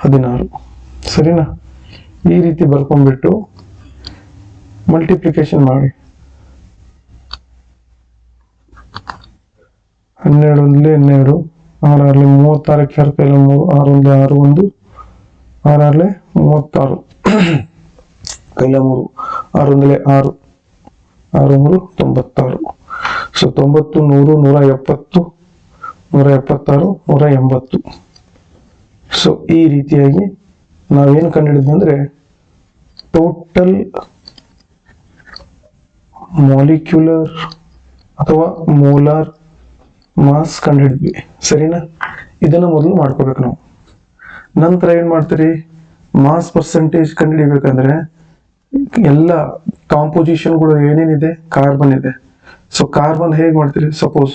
16. ಸರಿನಾ? ಈ ರೀತಿ ಬರ್ಕೊಂಡ್ಬಿಟ್ಟು ಮಲ್ಟಿಪ್ಲಿಕೇಶನ್ ಮಾಡಿ. 12 ಒಂದ್ಲೆ 12, 6 6 36 ಕೈಲ 3, 6 1 6 1, 6 6 36 ಕೈಲ 3, 6 1 6, 6 3 96. ಸೊ 90 100 170 176 180. ಸೊ ಈ ರೀತಿಯಾಗಿ ನಾವೇನು ಕಂಡುಹಿಡಿದ್ವಿ ಅಂದ್ರೆ ಟೋಟಲ್ ಮಾಲಿಕ್ಯುಲರ್ ಅಥವಾ ಮೋಲಾರ್ ಮಾಸ್ ಕಂಡುಹಿಡಿದ್ವಿ. ಸರಿನಾ? ಇದನ್ನ ಮೊದಲು ಮಾಡ್ಕೋಬೇಕು ನಾವು. ನಂತರ ಏನ್ ಮಾಡ್ತೀರಿ, ಮಾಸ್ ಪರ್ಸೆಂಟೇಜ್ ಕಂಡುಹಿಡಿಬೇಕಂದ್ರೆ ಎಲ್ಲ ಕಾಂಪೋಸಿಷನ್ಗಳು ಏನೇನಿದೆ, ಕಾರ್ಬನ್ ಇದೆ. ಸೊ ಕಾರ್ಬನ್ ಹೇಗೆ ಮಾಡ್ತೀರಿ, ಸಪೋಸ್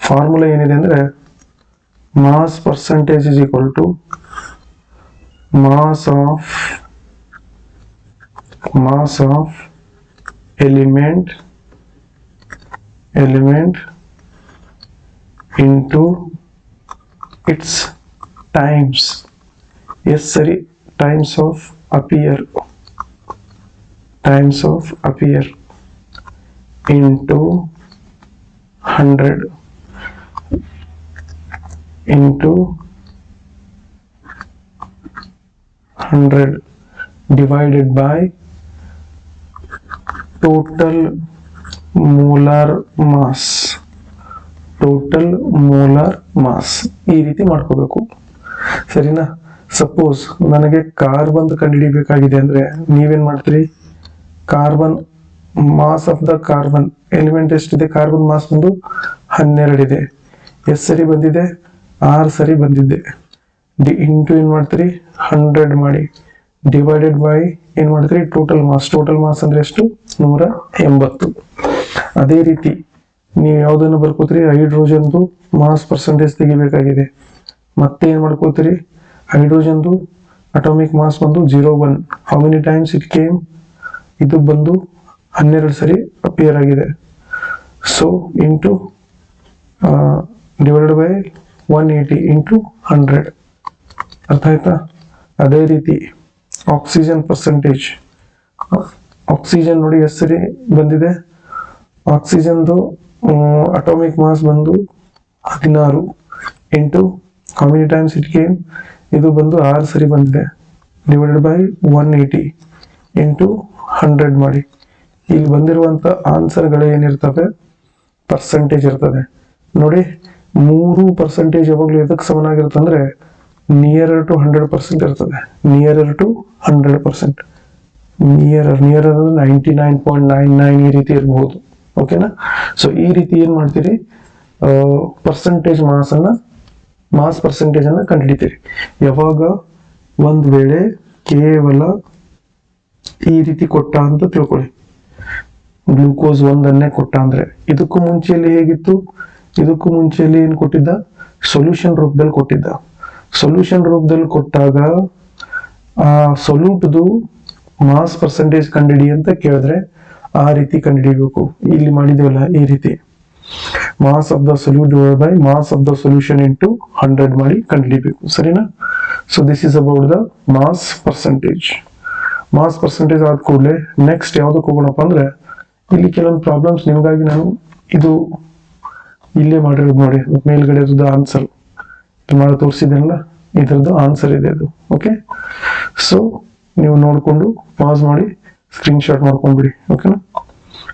ಫಾರ್ಮುಲಾ ಏನಿದೆ ಅಂದ್ರೆ mass percentage is equal to mass of element into its times. Yes sorry, times of appear into 100 divided by total molar mass. ಈ ರೀತಿ ಮಾಡ್ಕೋಬೇಕು. ಸರಿನಾ? ಸಪೋಸ್ ನನಗೆ ಕಾರ್ಬನ್ ಕಂಡುಹಿಡಿಬೇಕಾಗಿದೆ ಅಂದ್ರೆ ನೀವೇನ್ ಮಾಡ್ತೀರಿ, carbon mass of the carbon element ಎಷ್ಟಿದೆ, ಕಾರ್ಬನ್ ಮಾಸ್ ಒಂದು 12 ಇದೆ. ಎಷ್ಟು ಸರಿ ಬಂದಿದೆ, 6 ಸರಿ ಬಂದಿದೆ. ಇಂಟು ಏನ್ ಮಾಡ್ತೀರಿ, 100 ಮಾಡಿ ಡಿವೈಡೆಡ್ ಬೈ ಏನ್ ಮಾಡ್ತೀರಿ, ಟೋಟಲ್ ಮಾಸ್ ಅಂದ್ರೆ ಎಷ್ಟು, 180. ಅದೇ ರೀತಿ ನೀವು ಯಾವ್ದನ್ನು ಬರ್ಕೋತೀರಿ, ಹೈಡ್ರೋಜನ್ದು ಮಾಸ್ ಪರ್ಸೆಂಟೇಜ್ ತೆಗಿಬೇಕಾಗಿದೆ. ಮತ್ತೆ ಏನ್ ಮಾಡ್ಕೋತೀರಿ, ಹೈಡ್ರೋಜನ್ದು ಅಟಾಮಿಕ್ ಮಾಸ್ ಬಂದು 0.1, how many times it came, ಇದು ಬಂದು 12 ಸರಿ ಅಪಿಯರ್ ಆಗಿದೆ. So into divided by 180 into 100. ಅರ್ಥ ಆಯ್ತಾ? ಅದೇ ರೀತಿ ಆಕ್ಸಿಜನ್ ಪರ್ಸೆಂಟೇಜ್, ಆಕ್ಸಿಜನ್ ನೋಡಿ ಎಷ್ಟು ಸರಿ ಬಂದಿದೆ, ಆಕ್ಸಿಜನ್ದು ಅಟಾಮಿಕ್ ಮಾಸ್ ಬಂದು 16 into how many times it came, ಇದು ಬಂದು 6 ಸರಿ ಬಂದಿದೆ. ಡಿವೈಡೆಡ್ ಬೈ 180 ಇಂಟು 100 ಮಾಡಿ. ಇಲ್ಲಿ ಬಂದಿರುವಂತ ಆನ್ಸರ್ಗಳು ಏನಿರ್ತವೆ, ಪರ್ಸೆಂಟೇಜ್ ಇರ್ತದೆ ನೋಡಿ. 3% ಯಾವಾಗಲೂ ಎದಕ್ಕೆ ಸಮನಾಗಿರುತ್ತೆ ಅಂದ್ರೆ ನಿಯರರ್ ಟು 100% ಇರ್ತದೆ. ನಿಯರರ್ ಟು 100%, ನಿಯರರ್ 99.99 ಈ ರೀತಿ ಇರಬಹುದು. ಓಕೆನಾ? ಸೊ ಈ ರೀತಿ ಏನ್ ಮಾಡ್ತೀರಿ, ಪರ್ಸೆಂಟೇಜ್ ಮಾಸ್ ಪರ್ಸೆಂಟೇಜ್ ಅನ್ನ ಕಂಡುಹಿಡಿತೀರಿ. ಯಾವಾಗ ಒಂದ್ ವೇಳೆ ಕೇವಲ ಈ ರೀತಿ ಕೊಟ್ಟ ಅಂತ ತಿಳ್ಕೊಳ್ಳಿ, ಗ್ಲೂಕೋಸ್ 1 ಕೊಟ್ಟ ಅಂದ್ರೆ, ಇದಕ್ಕೂ ಮುಂಚೆಯಲ್ಲಿ ಹೇಗಿತ್ತು, ಇದಕ್ಕೂ ಮುಂಚೆಯಲ್ಲಿ ಏನ್ ಕೊಟ್ಟಿದ್ದ, ಸೊಲ್ಯೂಷನ್ ರೂಪದಲ್ಲಿ ಕೊಟ್ಟಿದ್ದ. ಸೊಲ್ಯೂಷನ್ ರೂಪದಲ್ಲಿ ಕೊಟ್ಟಾಗ ಆ ಸೊಲ್ಯೂಟ್ದು ಮಾಸ್ ಪರ್ಸೆಂಟೇಜ್ ಕಂಡುಹಿಡಿ ಅಂತ ಕೇಳಿದ್ರೆ ಆ ರೀತಿ ಕಂಡುಹಿಡಿಬೇಕು. ಇಲ್ಲಿ ಮಾಡಿದೇವಲ್ಲ ಈ ರೀತಿ, mass of the solute divide by mass of the solution into 100 ಮಾಡಿ ಕಂಡುಹಿಡಿಬೇಕು. ಸರಿನಾ? So this is about the mass percentage. ಆದ ಕೂಡಲೇ ನೆಕ್ಸ್ಟ್ ಯಾವ್ದಕ್ಕೆ ಹೋಗೋಣಪ್ಪ ಅಂದ್ರೆ, ಇಲ್ಲಿ ಕೆಲವೊಂದು ಪ್ರಾಬ್ಲಮ್ಸ್ ನಿಮಗಾಗಿ ನಾನು ಇದು ಇಲ್ಲೇ ಮಾಡಿರೋದು ನೋಡಿ, ಮೇಲ್ಗಡೆ ಆನ್ಸರ್ ಮಾಡಿ ತೋರಿಸಿದೆನಲ್ಲ, ಇದರದ್ದು ಆನ್ಸರ್ ಇದೆ ಅದು. ಓಕೆ, ಸೊ ನೀವು ನೋಡಿಕೊಂಡು ಪಾಸ್ ಮಾಡಿ ಸ್ಕ್ರೀನ್ ಶಾಟ್ ಮಾಡ್ಕೊಂಡ್ಬಿಡಿ. ಓಕೆನಾ?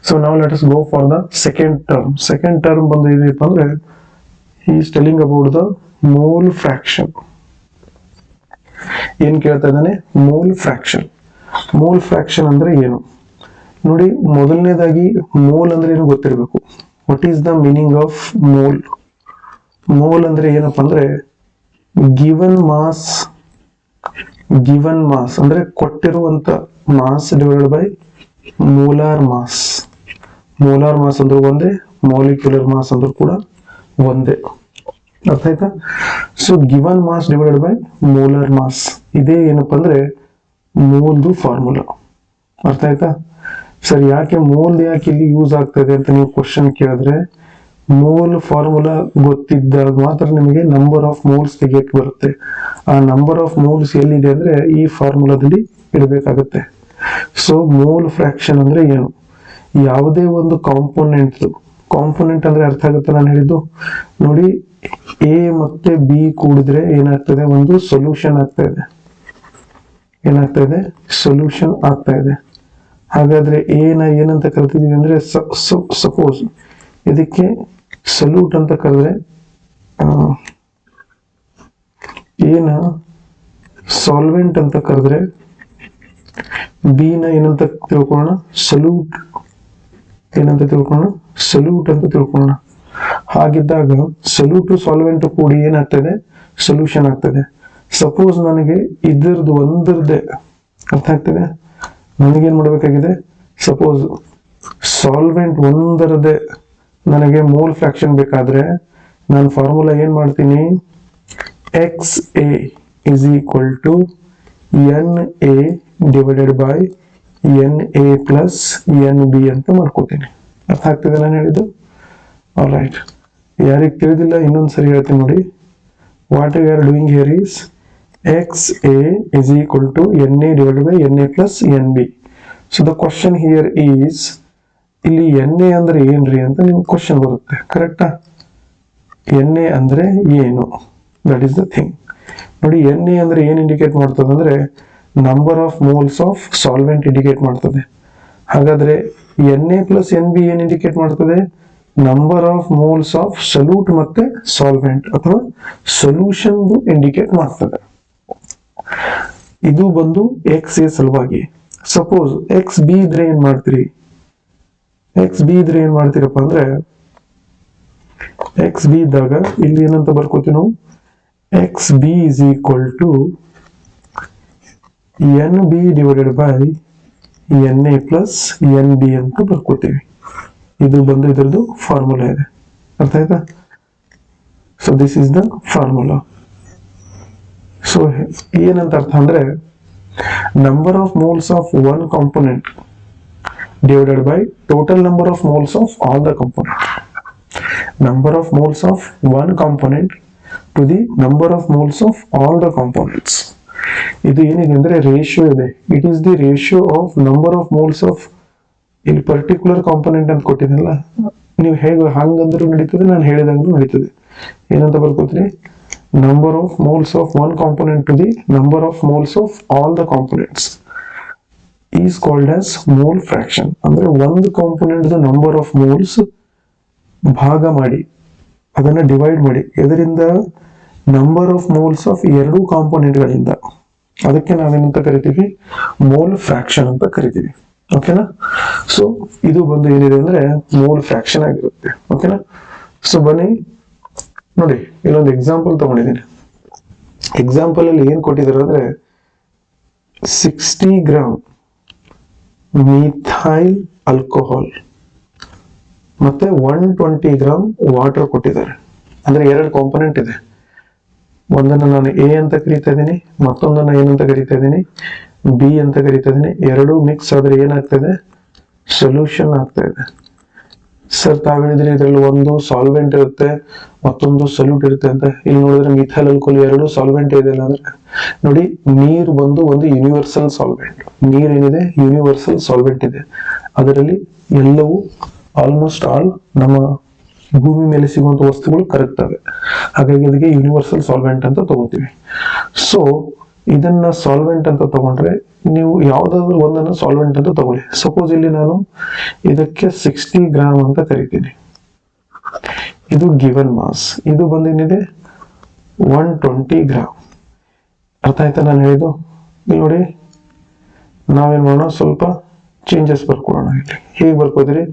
ಸೊ ನಾವು let us go for the second term ಬಂದು ಏನಪ್ಪ ಅಂದ್ರೆ, he is telling about the mole fraction. ಏನ್ ಕೇಳ್ತಾ ಇದ್ದಾನೆ, ಮೋಲ್ ಫ್ರಾಕ್ಷನ್ ಅಂದ್ರೆ ಏನು ನೋಡಿ. ಮೊದಲನೇದಾಗಿ ಮೋಲ್ ಅಂದ್ರೆ ಏನು ಗೊತ್ತಿರಬೇಕು. What is the meaning of mole ಅಂದ್ರೆ ಏನಪ್ಪ ಅಂದ್ರೆ, ಗಿವನ್ ಮಾಸ್ ಅಂದ್ರೆ ಕೊಟ್ಟಿರುವಂತ mass divided by molar mass ಅಂದ್ರೆ ಒಂದೇ, ಮಾಲಿಕ್ಯುಲರ್ ಮಾಸ್ ಅಂದ್ರೆ ಕೂಡ ಒಂದೇ. ಅರ್ಥ ಆಯ್ತಾ? So given mass divided by molar mass, ಇದೇ ಏನಪ್ಪಾ ಅಂದ್ರೆ ಮೋಲ್ದು ಫಾರ್ಮುಲಾ. ಅರ್ಥ ಆಯ್ತಾ? ಸರಿ, ಯಾಕೆ ಇಲ್ಲಿ ಯೂಸ್ ಆಗ್ತದೆ ಅಂತ ನೀವು ಕ್ವಶನ್ ಕೇಳಿದ್ರೆ, ಮೋಲ್ ಫಾರ್ಮುಲಾ ಗೊತ್ತಿದ್ದಾಗ ಮಾತ್ರ ನಿಮಗೆ ನಂಬರ್ ಆಫ್ ಮೋಲ್ಸ್ ತೆಗಿಯಕ್ಕೆ ಬರುತ್ತೆ. ಆ ನಂಬರ್ ಆಫ್ ಮೋಲ್ಸ್ ಎಲ್ಲಿದೆ ಅಂದ್ರೆ ಈ ಫಾರ್ಮುಲಾದಲ್ಲಿ ಇಡಬೇಕಾಗುತ್ತೆ. ಸೊ ಮೋಲ್ ಫ್ರಾಕ್ಷನ್ ಅಂದ್ರೆ ಏನು? ಯಾವುದೇ ಒಂದು ಕಾಂಪೋನೆಂಟ್ ಅಂದ್ರೆ ಅರ್ಥ ಆಗುತ್ತೆ ನಾನು ಹೇಳಿದ್ದು. ನೋಡಿ, ಎ ಮತ್ತೆ ಬಿ ಕೂಡಿದ್ರೆ ಏನಾಗ್ತದೆ? ಒಂದು ಸೊಲ್ಯೂಷನ್ ಆಗ್ತಾ ಇದೆ. ಏನಾಗ್ತಾ ಇದೆ? ಸೊಲ್ಯೂಷನ್ ಆಗ್ತಾ ಇದೆ. ಹಾಗಾದ್ರೆ ಏನಂತ ಕರಿತಿದೀವಿ ಅಂದ್ರೆ, ಸಪೋಸ್ ಇದಕ್ಕೆ ಸೊಲ್ಯೂಟ್ ಅಂತ ಕರೆದ್ರೆ ಏನ ಸಾಲ್ವೆಂಟ್ ಅಂತ ಕರೆದ್ರೆ ಬಿ ನ ಏನಂತ ತಿಳ್ಕೊಳ್ಳೋಣ? ಸೊಲ್ಯೂಟ್. ಏನಂತ ತಿಳ್ಕೊಳ್ಳೋಣ? ಸೊಲ್ಯೂಟ್ ಅಂತ ತಿಳ್ಕೊಳ್ಳೋಣ. ಹಾಗಿದ್ದಾಗ ಸೊಲ್ಯೂಟ್ ಸಾಲ್ವೆಂಟ್ ಕೂಡಿ ಏನಾಗ್ತದೆ? ಸೊಲ್ಯೂಷನ್ ಆಗ್ತದೆ. ಸಪೋಸ್ ನನಗೆ ಒಂದರದೇ ಅರ್ಥ ಆಗ್ತದೆ. ನನಗೇನ್ ಮಾಡ್ಬೇಕಾಗಿದೆ? ಸಪೋಸ್ ಸಾಲ್ವೆಂಟ್ ಒಂದರದೇ ನನಗೆ ಮೋಲ್ ಫ್ರಾಕ್ಷನ್ ಬೇಕಾದ್ರೆ ನಾನು ಫಾರ್ಮುಲಾ ಏನ್ ಮಾಡ್ತೀನಿ? X A is equal to N A divided by N A plus N B ಅಂತ ಮಾಡ್ಕೋತೀನಿ. ಅರ್ಥ ಆಗ್ತಿದೆ ನಾನು ಹೇಳಿದ್ದು? ಆಲ್ರೈಟ್. ಯಾರಿಗೆ ತಿಳಿದಿಲ್ಲ ಇನ್ನೊಂದ್ಸರಿ ಹೇಳ್ತೀನಿ ನೋಡಿ. What we are doing here is X A is equal to N A divided by N A plus N B. So the question here is, ಇಲ್ಲಿ ಎನ್ ಎ ಅಂದ್ರೆ ಏನ್ರಿ ಅಂತ ನಿಮ್ಗೆ ಕ್ವಶನ್ ಬರುತ್ತೆ. ಕರೆಕ್ಟಾ? ಎನ್ ಎ ಅಂದ್ರೆ ಏನು? That is the thing. ನೋಡಿ, ಎನ್ ಎ ಅಂದ್ರೆ ಏನ್ ಇಂಡಿಕೇಟ್ ಮಾಡ್ತದೆ ಅಂದ್ರೆ number of moles of solvent indicate ಮಾಡ್ತದೆ. ಹಾಗಾದ್ರೆ N A plus N B ಏನ್ ಇಂಡಿಕೇಟ್ ಮಾಡ್ತದೆ? Number of moles of solute ಮತ್ತೆ ಸಾಲ್ವೆಂಟ್ ಅಥವಾ ಸೊಲ್ಯೂಷನ್ ಇಂಡಿಕೇಟ್ ಮಾಡ್ತದೆ. ಇದು ಬಂದು ಎಕ್ಸ್ ಎ ಸಲುವಾಗಿ. ಸಪೋಸ್ ಎಕ್ಸ್ ಬಿ ಇದ್ರೆ ಏನ್ ಮಾಡ್ತೀರಿ? ಎಕ್ಸ್ ಬಿ ಇದ್ರೆ ಏನ್ ಮಾಡ್ತೀರಪ್ಪ ಅಂದ್ರೆ, ಎಕ್ಸ್ ಬಿ ಇದ್ದಾಗ ಇಲ್ಲಿ ಏನಂತ ಬರ್ಕೋತೀವಿ ನಾವು? X B is equal to N B divided by N A plus N B ಅಂತ ಬರ್ಕೋತೀವಿ. ಇದು ಬಂದು ಇದರದ್ದು ಫಾರ್ಮುಲಾ ಇದೆ. ಅರ್ಥ ಆಯ್ತಾ? So this is the formula. So ಏನಂತ ಅರ್ಥ ಅಂದ್ರೆ, number of moles of one component divided by total number of moles of all the components. Number of moles of one component to the number of moles of all the components. ಇದು ಏನಿದೆ ಅಂದ್ರೆ ratio ಇದೆ. It is the ratio of number of moles of, ಇಲ್ಲಿ particular component ಅಂತ ಕೊಟ್ಟಿದ್ದಲ್ಲ, ನೀವು ಹೇಗೆ ಹಂಗಂದ್ರೂ ನಡೀತದೆ, ನಾನು ಹೇಳಿದಂಗೂ ನಡೀತದೆ. ಏನಂತ ಬರ್ಕೋತೀರಿ? Number of moles of one component to the number of moles of all the components is called as mole fraction. ಅಂದ್ರೆ ಒಂದು ಕಾಂಪೋನೆಂಟ್ ನಂಬರ್ ಆಫ್ ಮೋಲ್ಸ್ ಭಾಗ ಮಾಡಿ ಅದನ್ನ ಡಿವೈಡ್ ಮಾಡಿ ಇದರಿಂದ ನಂಬರ್ ಆಫ್ ಮೋಲ್ಸ್ ಆಫ್ ಎರಡೂ ಕಾಂಪೋನೆಂಟ್ ಗಳಿಂದ, ಅದಕ್ಕೆ ನಾವೇನಂತ ಕರಿತೀವಿ? ಮೋಲ್ ಫ್ರಾಕ್ಷನ್ ಅಂತ ಕರಿತೀವಿ. ಓಕೆನಾ? ಸೊ ಇದು ಬಂದು ಏನಿದೆ ಅಂದ್ರೆ ಮೋಲ್ ಫ್ರಾಕ್ಷನ್ ಆಗಿರುತ್ತೆ. ಓಕೆನಾ? ಸೊ ಬನ್ನಿ ನೋಡಿ, ಇಲ್ಲೊಂದು ಎಕ್ಸಾಂಪಲ್ ತಗೊಂಡಿದ್ದೀನಿ. ಎಕ್ಸಾಂಪಲ್ ಅಲ್ಲಿ ಏನ್ ಕೊಟ್ಟಿದ್ದಾರೆ ಅಂದ್ರೆ 60 ಗ್ರಾಮ್ ಮಿಥೈಲ್ ಆಲ್ಕೋಹಾಲ್ ಮತ್ತೆ 120 ಗ್ರಾಮ್ ವಾಟರ್ ಕೊಟ್ಟಿದ್ದಾರೆ. ಅಂದ್ರೆ ಎರಡು ಕಾಂಪೋನೆಂಟ್ ಇದೆ. ಒಂದನ್ನ ನಾನು ಎ ಅಂತ ಕರೀತಾ ಇದ್ದೀನಿ, ಮತ್ತೊಂದನ್ನ ಏನಂತ ಕರೀತಾ ಇದ್ದೀನಿ? ಬಿ ಅಂತ ಕರೀತಾ ಇದ್ದೀನಿ. ಎರಡೂ ಮಿಕ್ಸ್ ಆದ್ರೆ ಏನಾಗ್ತದೆ? ಸೊಲ್ಯೂಷನ್ ಆಗ್ತಾ ಇದೆ. ಸರ್ ತಾವ್ ಹೇಳಿದ್ರಿ ಇದ್ರಲ್ಲಿ ಒಂದು ಸಾಲ್ವೆಂಟ್ ಇರುತ್ತೆ ಮತ್ತೊಂದು ಸೊಲ್ಯೂಟ್ ಇರುತ್ತೆ ಅಂತ. ಇಲ್ಲಿ ನೋಡಿದ್ರೆ ಮಿಥೈಲ್ ಆಲ್ಕೋಹಾಲ್ ಎರಡು ಸಾಲ್ವೆಂಟ್ ಇದೆ ಅಂದ್ರೆ ನೋಡಿ, ನೀರು ಬಂದು ಒಂದು ಯೂನಿವರ್ಸಲ್ ಸಾಲ್ವೆಂಟ್. ನೀರೇನಿದೆ? ಯೂನಿವರ್ಸಲ್ ಸಾಲ್ವೆಂಟ್ ಇದೆ. ಅದರಲ್ಲಿ ಎಲ್ಲವೂ ಆಲ್ಮೋಸ್ಟ್ ಆಲ್ ನಮ್ಮ ಭೂಮಿ ಮೇಲೆ ಸಿಗುವಂತ ವಸ್ತುಗಳು ಕರೆಕ್ಟ್ ಅವೆ. ಹಾಗಾಗಿ ಅದಕ್ಕೆ ಯೂನಿವರ್ಸಲ್ ಸಾಲ್ವೆಂಟ್ ಅಂತ ತಗೋತೀವಿ. ಸೊ ಇದನ್ನ ಸಾಲ್ವೆಂಟ್ ಅಂತ ತಗೊಂಡ್ರೆ ನೀವು ಯಾವ್ದಾದ್ರು ಒಂದನ್ನು ಸಾಲ್ವೆಂಟ್ ಅಂತ ತಗೊಳ್ಳಿ. ಸಪೋಸ್ ಇಲ್ಲಿ ನಾನು ಇದಕ್ಕೆ 60 ಗ್ರಾಮ್ ಅಂತ ಕರಿತೀನಿ. ಇದು ಗಿವನ್ ಮಾಸ್. ಇದು ಬಂದೇನಿದೆ 120 ಗ್ರಾಮ್. ಅರ್ಥ ಆಯ್ತಾ ನಾನು ಹೇಳಿದ್ದು? ಇಲ್ಲಿ ನೋಡಿ, ನಾವೇನ್ ಮಾಡೋಣ, ಸ್ವಲ್ಪ ಚೇಂಜಸ್ ಬರ್ಕೊಳ್ಳೋಣ. ಇಲ್ಲಿ ಹೇಗೆ ಬರ್ಕೋತೀರಿ?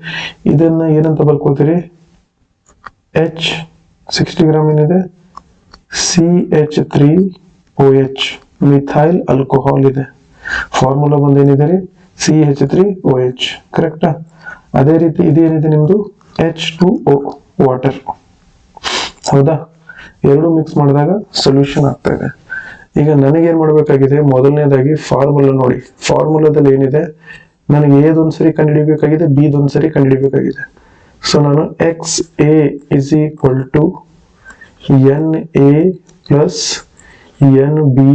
ಇದನ್ನ ಏನಂತ ಬರ್ಕೋತೀರಿ? H 60 ಗ್ರಾಮ್ ಏನಿದೆ? CH3OH ಮಿಥೈಲ್ ಆಲ್ಕೋಹಾಲ್ ಇದೆ. ಫಾರ್ಮುಲಾ ಬಂದೇನಿದೆ ರೀ? CH3OH. ಕರೆಕ್ಟಾ? ಅದೇ ರೀತಿ ಇದೇನಿದೆ ನಿಮ್ದು? H2O water. ಹೌದಾ? ಎರಡು ಮಿಕ್ಸ್ ಮಾಡಿದಾಗ ಸೊಲ್ಯೂಷನ್ ಆಗ್ತಾ ಇದೆ. ಈಗ ನನಗೇನ್ ಮಾಡ್ಬೇಕಾಗಿದೆ? ಮೊದಲನೇದಾಗಿ ಫಾರ್ಮುಲಾ ನೋಡಿ. ಫಾರ್ಮುಲಾದಲ್ಲಿ ಏನಿದೆ? ನನಗೆ ಎದೊಂದ್ಸರಿ ಕಂಡುಹಿಡಿಬೇಕಾಗಿದೆ, ಬಿದೊಂದ್ಸರಿ ಕಂಡುಹಿಡಿಬೇಕಾಗಿದೆ. ಸೊ ನಾನು X A is equal to N A plus N B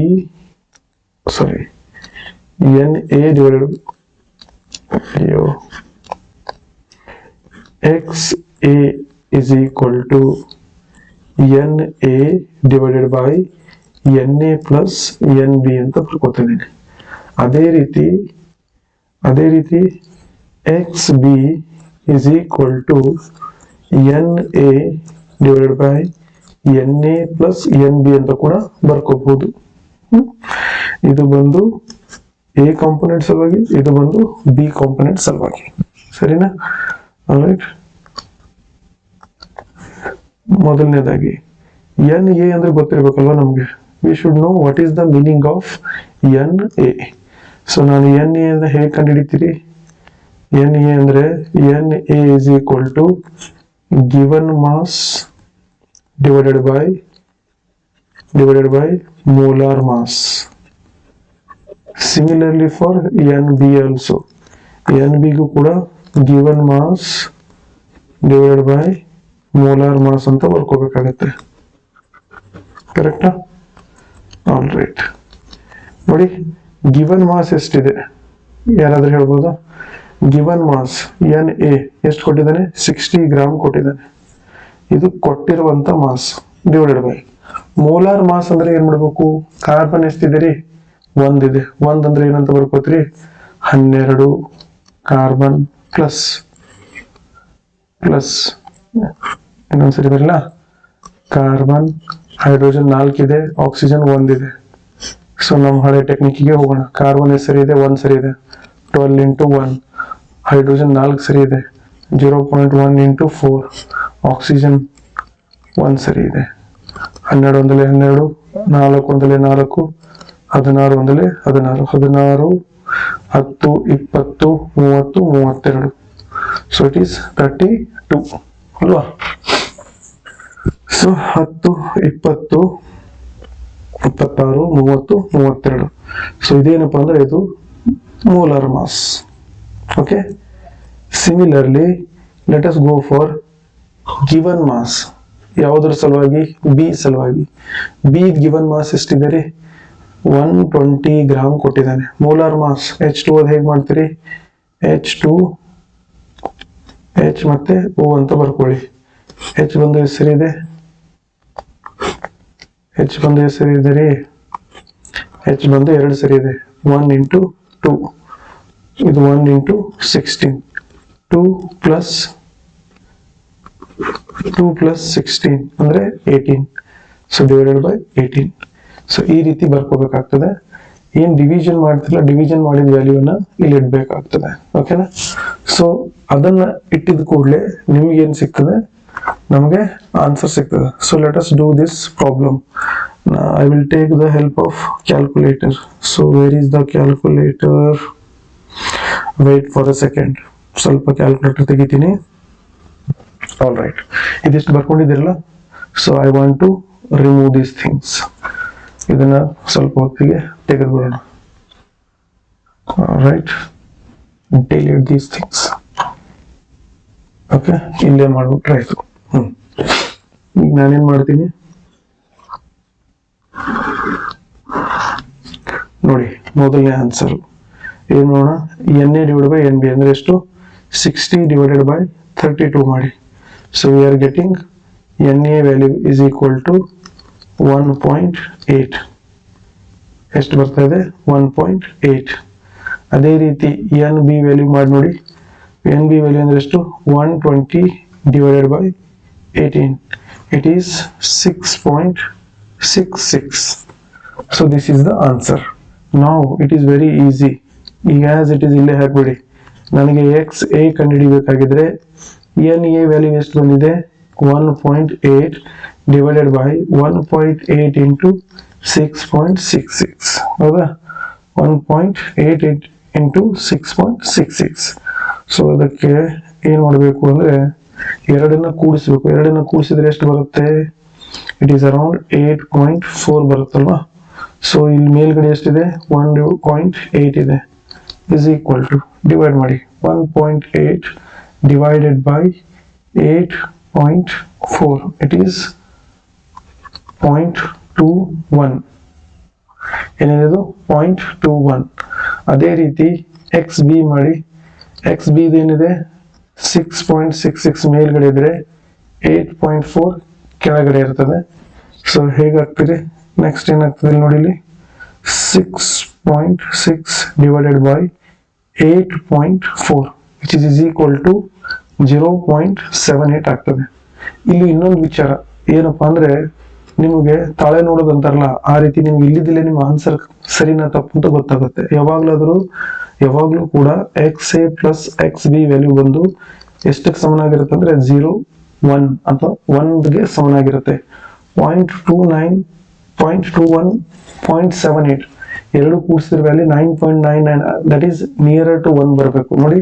sorry N A divided X A is equal to N A divided by N A plus N B ಅಂತ ಬರ್ಕೋತಿದ್ದೀನಿ. ಅದೇ ರೀತಿ X B is equal to N A divided by N A plus N B ಅಂತ ಕೂಡ ಬರ್ಕೋಬಹುದು. ಇದು ಬಂದು A component ಸಲುವಾಗಿ, ಇದು ಬಂದು ಬಿ ಕಾಂಪೊನೆಂಟ್ ಸಲುವಾಗಿ. ಸರಿನಾ? ಆಲ್ರೈಟ್. ಮೊದಲನೇದಾಗಿ ಎನ್ ಎ ಅಂದ್ರೆ ಗೊತ್ತಿರ್ಬೇಕಲ್ವಾ ನಮ್ಗೆ. We should know what is the meaning of N A. So ನಾನು ಎನ್ ಎ ಅಂತ ಹೇಗೆ ಕಂಡುಹಿಡಿತೀರಿ? ಎನ್ ಎ ಅಂದ್ರೆ N A is equal to given mass divided by molar mass. Similarly for NB also, NB ಗೂ ಕೂಡ given mass divided by molar mass ಅಂತ ಬರ್ಕೋಬೇಕಾಗತ್ತೆ. ಕರೆಕ್ಟಾ? All right. ನೋಡಿ, ಗಿವನ್ ಮಾಸ್ ಎಷ್ಟಿದೆ ಯಾರಾದ್ರೂ ಹೇಳ್ಬೋದಾ? ಗಿವನ್ ಮಾಸ್ ಎನ್ ಎ ಎಷ್ಟು ಕೊಟ್ಟಿದ್ದಾನೆ? 60 ಗ್ರಾಮ್ ಕೊಟ್ಟಿದ್ದಾನೆ. ಇದು ಕೊಟ್ಟಿರುವಂತ mass divided by molar mass ಅಂದ್ರೆ ಏನ್ ಮಾಡ್ಬೇಕು? ಕಾರ್ಬನ್ ಎಷ್ಟಿದೆ ರೀ? ಒಂದಿದೆ. ಒಂದ್ ಅಂದ್ರೆ ಏನಂತ ಬರ್ಕೋತ್ರಿ? 12 ಕಾರ್ಬನ್ ಪ್ಲಸ್ ಇನ್ನೊಂದ್ಸರಿ ಬರಲ್ಲ, ಕಾರ್ಬನ್ ಹೈಡ್ರೋಜನ್ 4 ಇದೆ, ಆಕ್ಸಿಜನ್ 1 ಇದೆ. ಸೊ ನಮ್ ಹಳೆ ಟೆಕ್ನಿಕ್ಗೆ ಹೋಗೋಣ. ಕಾರ್ಬನ್ ಎಷ್ಟು ಸರಿ ಇದೆ? 1 ಸರಿ ಇದೆ. 12 into 1. ಹೈಡ್ರೋಜನ್ 4 ಸರಿ ಇದೆ. 0.1 into 4. ಆಕ್ಸಿಜನ್ 1 ಸರಿ ಇದೆ. 12 ಒಂದಲೇ 12, 4 ಒಂದಲೇ 4, 16 ಒಂದಲೇ 16, 16, 10, 20, 30, 32. ಸೊ ಇಟ್ ಈಸ್ 32 ಅಲ್ವಾ? ಸೊ 10, 20, 26, 30, 32. ಸೊ ಇದೇನಪ್ಪ ಅಂದ್ರೆ ಇದು molar mass. Okay. Similarly let us go for given mass. ಯಾವುದರ ಸಲುವಾಗಿ? ಬಿ ಸಲುವಾಗಿ. ಬಿ ಗಿವನ್ ಮಾಸ್ ಎಷ್ಟಿದೆ ರೀ? 120 ಗ್ರಾಮ್ ಕೊಟ್ಟಿದ್ದಾನೆ. ಮೋಲಾರ್ ಮಾಸ್ H2 ಅದು ಹೇಗೆ ಮಾಡ್ತೀರಿ? H2 H ಮತ್ತೆ O ಅಂತ ಬರ್ಕೊಳ್ಳಿ. H ಬಂದು ಹೆಸರು ಇದೆ, H ಬಂದು ಹೆಸರು ಇದೆ ರೀ. H ಬಂದು 2 ಸರಿ ಇದೆ. 1 into 2. ಇದು 1 into 16. 2 plus 16 ಅಂದ್ರೆ 18. So divided by 18. ಸೊ ಈ ರೀತಿ ಬರ್ಕೋಬೇಕಾಗ್ತದೆ. ಏನ್ ಡಿವಿಷನ್ ಮಾಡ್ತಿಲ್ಲ, ಡಿವಿಷನ್ ಮಾಡಿದ ವ್ಯಾಲ್ಯೂನ ಇಲ್ಲಿ ಇಡ್ಬೇಕಾಗ್ತದೆ. ಓಕೆನಾ? ಸೊ ಅದನ್ನ ಇಟ್ಟಿದ ಕೂಡಲೇ ನಿಮ್ಗೆ ಏನ್ ಸಿಗ್ತದೆ? ನಮಗೆ ಆನ್ಸರ್ ಸಿಗ್ತದೆ. So let us do this problem. I will take the help of calculator. So where is the calculator? Wait for a second. ಸ್ವಲ್ಪ ಕ್ಯಾಲ್ಕುಲೇಟರ್ ತೆಗಿತೀನಿ. All right. ಇದಿಷ್ಟು ಬರ್ಕೊಂಡಿದ್ದೀರಲ್ಲ? So I want to remove these things. ಇದನ್ನ ಸ್ವಲ್ಪ ಹೊತ್ತಿಗೆ ತೆಗೆದುಬಿಡೋಣ. Right. Delete these things. Okay. ಇಲ್ಲೇ ಮಾಡ್ಬಿಟ್ರೆ ಆಯ್ತು. ಈಗ ನಾನೇನ್ ಮಾಡ್ತೀನಿ ನೋಡಿ. ಮೊದಲನೇ ಆನ್ಸರ್ ಏನ್ ನೋಡೋಣ? N A divide by N B ಅಂದ್ರೆ ಎಷ್ಟು? 60 divided by 32 ಮಾಡಿ. So we are getting Na value is equal to 1.8. ಎಷ್ಟು ಬರ್ತಾ ಇದೆ? 1.8. ಅದೇ ರೀತಿ ಎನ್ ಬಿ ವ್ಯಾಲ್ಯೂ ಮಾಡಿ ನೋಡಿ. ಎನ್ ಬಿ ವ್ಯಾಲ್ಯೂ ಅಂದ್ರೆ ಎಷ್ಟು? 120 divided by 18. It is 6.66. So this is the answer. Now it is very easy. ಈಗ as it is ಇಲ್ಲೇ ಹಾಕ್ಬಿಡಿ. ನನಗೆ ಎಕ್ಸ್ ಎ ಕಂಡುಹಿಡಿಬೇಕಾಗಿದ್ರೆ ಎನ್ ಎ ವ್ಯಾಲ್ಯೂ ಎಷ್ಟು ಬಂದಿದೆ? 1.8 ಡಿವೈಡೆಡ್ ಬೈ 1.8 ಇಂಟು 6.66. ಹೌದಾ? 1.88 ಇಂಟು 6.66. ಸೊ ಅದಕ್ಕೆ ಏನ್ ಮಾಡಬೇಕು ಅಂದ್ರೆ ಎರಡನ್ನ ಕೂಡಿಸ್ಬೇಕು. ಎರಡನ್ನ ಕೂಡಿಸಿದ್ರೆ ಎಷ್ಟು ಬರುತ್ತೆ? It is around 8.4 ಬರುತ್ತಲ್ವಾ? ಸೊ ಇಲ್ಲಿ ಮೇಲ್ಗಡೆ ಎಷ್ಟಿದೆ? 1.8 ಇದೆ. is equal to ಡಿವೈಡ್ ಮಾಡಿ 1.8 divided by 8.4, it is 0.21. ಏನಿದು 0.21. ಅದೇ ರೀತಿ ಎಕ್ಸ್ ಬಿ ಮಾಡಿ, ಎಕ್ಸ್ ಬಿ ಏನಿದೆ 6.66 ಮೇಲ್ಗಡೆ ಇದ್ರೆ 8.4 ಕೆಳಗಡೆ ಇರ್ತದೆ. ಸೊ ಹೇಗಾಗ್ತದೆ, ನೆಕ್ಸ್ಟ್ ಏನಾಗ್ತದೆ ನೋಡಿ, ಇಲ್ಲಿ 6.6 divided by 8.4 which is equal to 0.78 ಆಗ್ತದೆ. ಇಲ್ಲಿ ಇನ್ನೊಂದು ವಿಚಾರ ಏನಪ್ಪಾ ಅಂದ್ರೆ, ನಿಮಗೆ ತಾಳೆ ನೋಡೋದಂತಾರಲ್ಲ, ಆ ರೀತಿ ನಿಮ್ಗೆ ಇಲ್ಲಿದ್ದಿಲ್ಲೇ ನಿಮ್ಮ ಆನ್ಸರ್ ಸರಿನಾ ತಪ್ಪು ಅಂತ ಗೊತ್ತಾಗುತ್ತೆ. ಯಾವಾಗ್ಲೂ ಕೂಡ X A plus X B value ಬಂದು ಎಷ್ಟಕ್ಕೆ ಸಮನಾಗಿರುತ್ತೆ ಅಂದ್ರೆ 0, 1 ಅಥವಾ 1ಗೆ ಸಮನಾಗಿರುತ್ತೆ. 0.29, 0.21, 0.78 ಎರಡು ಕೂಡಿಸಿದ value 9.99, that is nearer to 1 ಬರಬೇಕು ನೋಡಿ.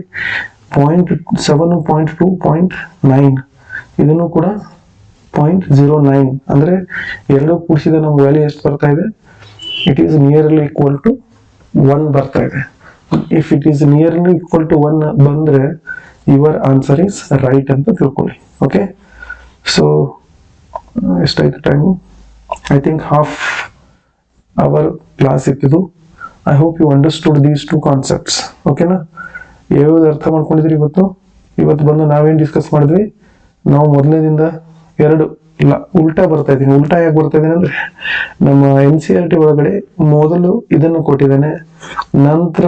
0.7, 0.2, 0.9 ಇದನ್ನು ಕೂಡ 0.09 ಅಂದ್ರೆ ಎರಡು ಕೂಡಿಸಿದ ನಮ್ಮ ವ್ಯಾಲ್ಯೂ ಎಷ್ಟು ಬರ್ತಾ ಇದೆ, it is nearly equal to 1 ಬರ್ತಾ ಇದೆ. If it is nearly equal to 1 ಬಂದ್ರೆ ಯುವರ್ ಆನ್ಸರ್ ಈಸ್ ರೈಟ್ ಅಂತ ತಿಳ್ಕೊಳ್ಳಿ. ಓಕೆ, ಸೊ ಎಷ್ಟಾಯ್ತು time? I think half hour class ಇತ್ತಿದು. I hope you understood these two concepts. ಓಕೆನಾ? ಯಾವ್ದು ಅರ್ಥ ಮಾಡ್ಕೊಂಡಿದ್ರಿ ಇವತ್ತು ಬಂದು ನಾವೇನ್ ಡಿಸ್ಕಸ್ ಮಾಡಿದ್ವಿ, ನಾವು ಮೊದಲನೇದಿಂದ ಎರಡು ಇಲ್ಲ ಉಲ್ಟಾ ಬರ್ತಾ ಇದ್ದೀನಿ. ಉಲ್ಟಾ ಯಾಕೆ ಬರ್ತಾ ಇದ್ದೀನಿ ಅಂದ್ರೆ, ನಮ್ಮ NCERT ಒಳಗಡೆ ಮೊದಲು ಇದನ್ನು ಕೊಟ್ಟಿದ್ದಾನೆ, ನಂತರ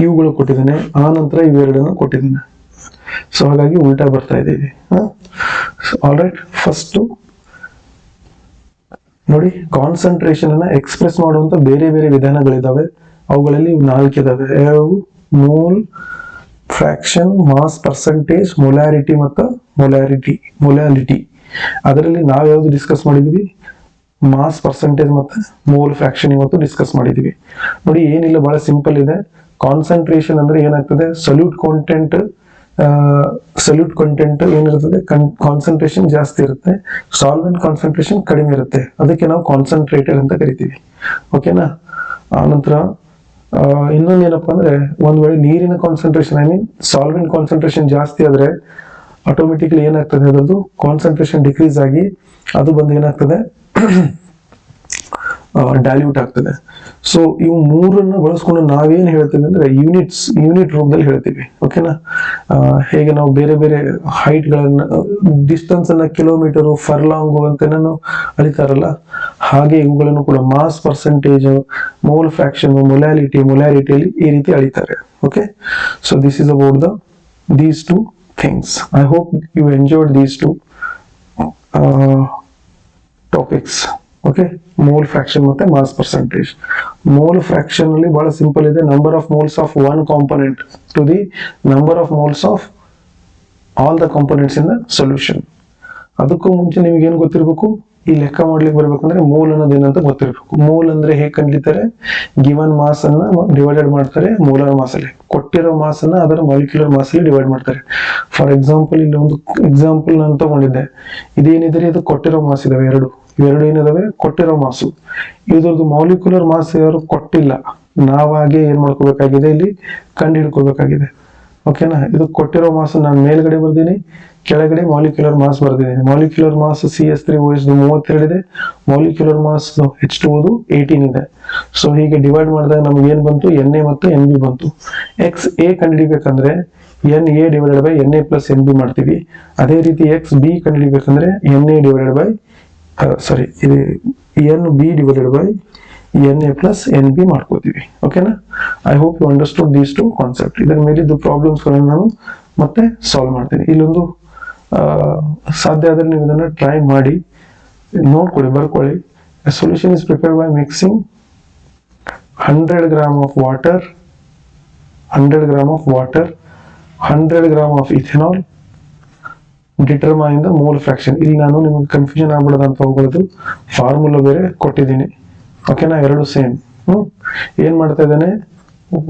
ಇವುಗಳು ಕೊಟ್ಟಿದ್ದಾನೆ, ಆ ನಂತರ ಇವೆರಡನ್ನು ಕೊಟ್ಟಿದ್ದಾನೆ. ಸೊ ಹಾಗಾಗಿ ಉಲ್ಟಾ ಬರ್ತಾ ಇದ್ದೀವಿ. ಆಲ್ರೈಟ್, ಫಸ್ಟ್ ನೋಡಿ, ಕಾನ್ಸಂಟ್ರೇಷನ್ ಅನ್ನ ಎಕ್ಸ್ಪ್ರೆಸ್ ಮಾಡುವಂತ ಬೇರೆ ಬೇರೆ ವಿಧಾನಗಳಿದಾವೆ. ಅವುಗಳಲ್ಲಿ 4 ಇದಾವೆ. ಯಾವುವು? Mole, fraction, mass percentage, molarity ಮತ್ತು ಮೊಲಾಲಿಟಿ. ಅದರಲ್ಲಿ ನಾವು ಯಾವ್ದು ಡಿಸ್ಕಸ್ ಮಾಡಿದ್ವಿ? ಮಾಸ್ ಪರ್ಸೆಂಟೇಜ್ ಮತ್ತೆ ಮೋಲ್ ಫ್ರಾಕ್ಷನ್ ಇವತ್ತು ಡಿಸ್ಕಸ್ ಮಾಡಿದ್ವಿ. ನೋಡಿ, ಏನಿಲ್ಲ, ಬಹಳ ಸಿಂಪಲ್ ಇದೆ. ಕಾನ್ಸಂಟ್ರೇಷನ್ ಅಂದ್ರೆ ಏನಾಗ್ತದೆ, ಸಲ್ಯೂಟ್ ಕಂಟೆಂಟ್ ಏನಿರ್ತದೆ, ಕಾನ್ಸಂಟ್ರೇಷನ್ ಜಾಸ್ತಿ ಇರುತ್ತೆ, ಸಾಲ್ವೆಂಟ್ ಕಾನ್ಸಂಟ್ರೇಷನ್ ಕಡಿಮೆ ಇರುತ್ತೆ. ಅದಕ್ಕೆ ನಾವು ಕಾನ್ಸಂಟ್ರೇಟೆಡ್ ಅಂತ ಕರಿತೀವಿ. ಓಕೆನಾ? ಆನಂತರ ಇನ್ನೊಂದು ಏನಪ್ಪಾ ಅಂದ್ರೆ, ಒಂದ್ ವೇಳೆ ನೀರಿನ concentration, I mean solvent concentration ಜಾಸ್ತಿ ಆದ್ರೆ ಆಟೋಮೆಟಿಕ್ಲಿ ಏನಾಗ್ತದೆ, ಅದರದ್ದು ಕಾನ್ಸಂಟ್ರೇಷನ್ ಡಿಕ್ರೀಸ್ ಆಗಿ ಅದು ಬಂದು ಏನಾಗ್ತದೆ, ಡೈಲ್ಯೂಟ್ ಆಗ್ತದೆ. ಸೊ ಇವು ಮೂರನ್ನ ಬಳಸ್ಕೊಂಡು ನಾವೇನ್ ಹೇಳ್ತೀವಿ ಅಂದ್ರೆ ಯೂನಿಟ್ ರೂಪದಲ್ಲಿ ಹೇಳ್ತೀವಿ. ಓಕೆನಾ? ಹೇಗೆ ನಾವು ಬೇರೆ ಬೇರೆ ಹೈಟ್ ಗಳನ್ನ, ಡಿಸ್ಟೆನ್ಸ್ ಅನ್ನ ಕಿಲೋಮೀಟರ್, ಫರ್ಲಾಂಗ್ ಅಂತ ಏನೇನು ಅಳಿತಾರಲ್ಲ, ಹಾಗೆ ಇವುಗಳನ್ನು ಕೂಡ ಮಾಸ್ ಪರ್ಸೆಂಟೇಜ್, ಮೋಲ್ ಫ್ರಾಕ್ಷನ್, ಮೊಲಾರಿಟಿಯಲ್ಲಿ ಈ ರೀತಿ ಅಳಿತಾರೆ. Okay, so this is about these two things. I hope you enjoyed these two topics. Okay, mole fraction ಮತ್ತೆ ಮಾಸ್ ಪರ್ಸೆಂಟೇಜ್. ಮೋಲ್ ಫ್ರಾಕ್ಷನ್ ಅಲ್ಲಿ ಬಹಳ ಸಿಂಪಲ್ ಇದೆ, number of moles of one component to the number of moles of all the components in the solution. ಅದಕ್ಕೂ ಮುಂಚೆ ನಿಮ್ಗೆ ಏನ್ ಗೊತ್ತಿರ್ಬೇಕು, ಈ ಲೆಕ್ಕ ಮಾಡ್ಲಿಕ್ಕೆ ಬರ್ಬೇಕಂದ್ರೆ ಮೋಲ್ ಅನ್ನೋದು ಏನಂತ ಗೊತ್ತಿರ್ಬೇಕು. ಮೋಲ್ ಅಂದ್ರೆ ಹೇಗೆ ಕಂಡಿತಾರೆ, ಗಿವನ್ ಮಾಸ್ ಅನ್ನ ಡಿವೈಡೆಡ್ ಮಾಡ್ತಾರೆ ಮೋಲಾರ್ ಮಾಸ್ ಅಲ್ಲಿ, ಕೊಟ್ಟಿರೋ ಮಾಸ್ ಅನ್ನ ಅದರ ಮಾಲಿಕ್ಯುಲರ್ ಮಾಸ್ ಅಲ್ಲಿ ಡಿವೈಡ್ ಮಾಡ್ತಾರೆ. ಫಾರ್ ಎಕ್ಸಾಂಪಲ್, ಇಲ್ಲಿ ಒಂದು ಎಕ್ಸಾಂಪಲ್ ನಾನು ತಗೊಂಡಿದ್ದೆ. ಇದೇನಿದ್ರೆ ಇದು ಕೊಟ್ಟಿರೋ ಮಾಸ್ ಇದಾವೆ, ಇವೆರಡು ಏನಿದಾವೆ ಕೊಟ್ಟಿರೋ ಮಾಸು. ಇದ್ರದ್ದು ಮಾಲಿಕ್ಯುಲರ್ ಮಾಸ್ ಯಾರು ಕೊಟ್ಟಿಲ್ಲ, ನಾವಾಗೆ ಏನ್ ಮಾಡ್ಕೋಬೇಕಾಗಿದೆ, ಇಲ್ಲಿ ಕಂಡು ಹಿಡ್ಕೋಬೇಕಾಗಿದೆ. ಓಕೆನಾ? ಇದು ಕೊಟ್ಟಿರೋ ಮಾಸ್ ನಾನು ಮೇಲ್ಗಡೆ ಬರ್ದೀನಿ, ಕೆಳಗಡೆ ಮಾಲಿಕ್ಯುಲರ್ ಮಾಸ್ ಬರ್ದಿದ್ದೀನಿ. ಮಾಲಿಕ್ಯುಲರ್ ಮಾಸ್ CH3OH 32 ಇದೆ, ಮಾಲಿಕ್ಯುಲರ್ ಮಾಸ್ H2O 18 ಇದೆ. ಸೊ ಹೀಗೆ ಡಿವೈಡ್ ಮಾಡಿದಾಗ ನಮ್ಗೆ ಏನ್ ಬಂತು, NA ಮತ್ತು NB ಬಂತು. XA ಕಂಡುಹಿಡಿಬೇಕಂದ್ರೆ NA divided by NA plus NB ಮಾಡ್ತೀವಿ. ಅದೇ ರೀತಿ XB ಕಂಡುಹಿಡಿಬೇಕಂದ್ರೆ NA ಡಿವೈಡೆಡ್ ಬೈ ಇದು NB divided by NA plus NB ಮಾಡ್ಕೋತೀವಿ. ಓಕೆನಾ? I hope you understood these two concept. ಇದರ ಮೇಲಿದ್ದು ಪ್ರಾಬ್ಲಮ್ಸ್ ಗಳನ್ನು ನಾನು ಮತ್ತೆ ಸಾಲ್ವ್ ಮಾಡ್ತೀನಿ. ಇಲ್ಲೊಂದು ಸಾಧ್ಯ ಆದ್ರೆ ನೀವು ಇದನ್ನ ಟ್ರೈ ಮಾಡಿ ನೋಡ್ಕೊಳ್ಳಿ, ಬರ್ಕೊಳ್ಳಿ. Solution is prepared by mixing 100 gram of water, 100 gram of water, 100 gram of ethanol, determine the mole fraction. ಇಲ್ಲಿ ನಾನು ನಿಮ್ಗೆ ಕನ್ಫ್ಯೂಷನ್ ಆಗ್ಬಿಡೋದು ಅಂತ ಹೋಗೋದು, ಫಾರ್ಮುಲಾ ಬೇರೆ ಕೊಟ್ಟಿದ್ದೀನಿ. ಓಕೆನಾ? ಎರಡು ಸೇಮ್. ಏನ್ ಮಾಡ್ತಾ ಇದ್ದಾನೆ,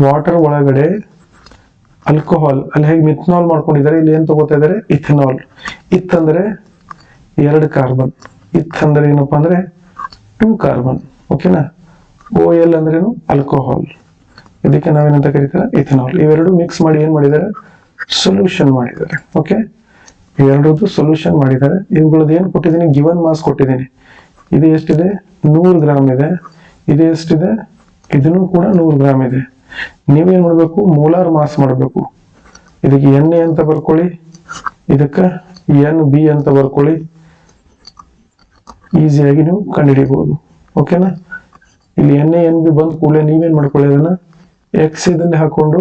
ವಾಟರ್ ಒಳಗಡೆ ಆಲ್ಕೋಹಾಲ್, ಅಲ್ಲಿ ಹೇಗೆ ಮಿಥನಾಲ್ ಮಾಡ್ಕೊಂಡಿದ್ದಾರೆ, ಇಲ್ಲಿ ಏನ್ ತಗೋತಾ ಇದಾರೆ, ಇಥೆನಾಲ್. ಇತ್ ಅಂದ್ರೆ 2 ಕಾರ್ಬನ್, ಇತ್ ಅಂದ್ರೆ ಏನಪ್ಪಾ ಅಂದ್ರೆ 2 ಕಾರ್ಬನ್. ಓಕೆನಾ? OL ಅಂದ್ರೇನು, ಆಲ್ಕೋಹಾಲ್. ಇದಕ್ಕೆ ನಾವೇನಂತ ಕರೀತಾರೆ, ಇಥೆನಾಲ್. ಇವೆರಡು ಮಿಕ್ಸ್ ಮಾಡಿ ಏನ್ ಮಾಡಿದ್ದಾರೆ, ಸೊಲ್ಯೂಷನ್ ಮಾಡಿದ್ದಾರೆ. ಓಕೆ, ಎರಡರದ್ದು ಸೊಲ್ಯೂಷನ್ ಮಾಡಿದ್ದಾರೆ. ಇವುಗಳದ್ದು ಏನು ಕೊಟ್ಟಿದ್ದೀನಿ, ಗಿವನ್ ಮಾಸ್ ಕೊಟ್ಟಿದ್ದೀನಿ. ಇದು ಎಷ್ಟಿದೆ, 100 ಗ್ರಾಮ್ ಇದೆ. ಇದು ಎಷ್ಟಿದೆ, ಇದನ್ನು ಕೂಡ 100 ಗ್ರಾಮ್ ಇದೆ. ನೀವೇನ್ ಮಾಡ್ಬೇಕು, ಮೋಲಾರ್ ಮಾಸ್ ಮಾಡಬೇಕು. ಇದಕ್ಕೆ NA ಅಂತ ಬರ್ಕೊಳ್ಳಿ, ಇದಕ್ಕೆ NB ಅಂತ ಬರ್ಕೊಳ್ಳಿ. ಈಸಿಯಾಗಿ ನೀವು ಕಂಡುಹಿಡಿಬಹುದು. ಓಕೆನಾ? ಇಲ್ಲಿ NA NB ಬಂದ ಕೂಡಲೇ ನೀವೇನ್ ಮಾಡ್ಕೊಳ್ಳಿ, ಅದನ್ನ ಎಕ್ಸ್ ದಲ್ಲಿ ಹಾಕೊಂಡು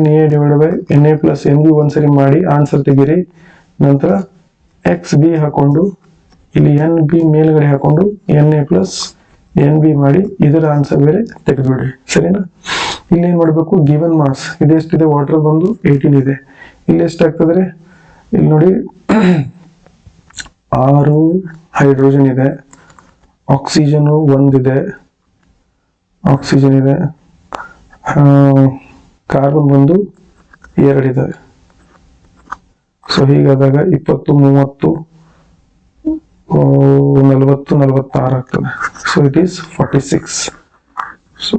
NA divide by NA plus NB ಒಂದ್ಸರಿ ಮಾಡಿ ಆನ್ಸರ್ ತೆಗೀರಿ. ನಂತರ XB ಹಾಕೊಂಡು ಇಲ್ಲಿ NB ಮೇಲ್ಗಡೆ ಹಾಕೊಂಡು NA ಪ್ಲಸ್ NB ಮಾಡಿ ಇದರ ಆನ್ಸರ್ ಬೇರೆ ತೆಗೆದುಬಿಡಿ. ಸರಿನಾ? ಇಲ್ಲಿ ಏನ್ ಮಾಡ್ಬೇಕು, ಗಿವನ್ ಮಾಸ್ ಇದೆಷ್ಟಿದೆ, ವಾಟರ್ ಬಂದು 18 ಇದೆ. ಇಲ್ಲಿ ಎಷ್ಟಾಗ್ತದೆ, ಇಲ್ಲಿ ನೋಡಿ 6 ಹೈಡ್ರೋಜನ್ ಇದೆ, ಆಕ್ಸಿಜನ್ 1 ಇದೆ, ಕಾರ್ಬನ್ ಬಂದು 2 ಇದಾವೆ. ಸೊ ಹೀಗಾದಾಗ 20, 30, 40, 46 ಆಗ್ತದೆ. So it is 46. ಸೊ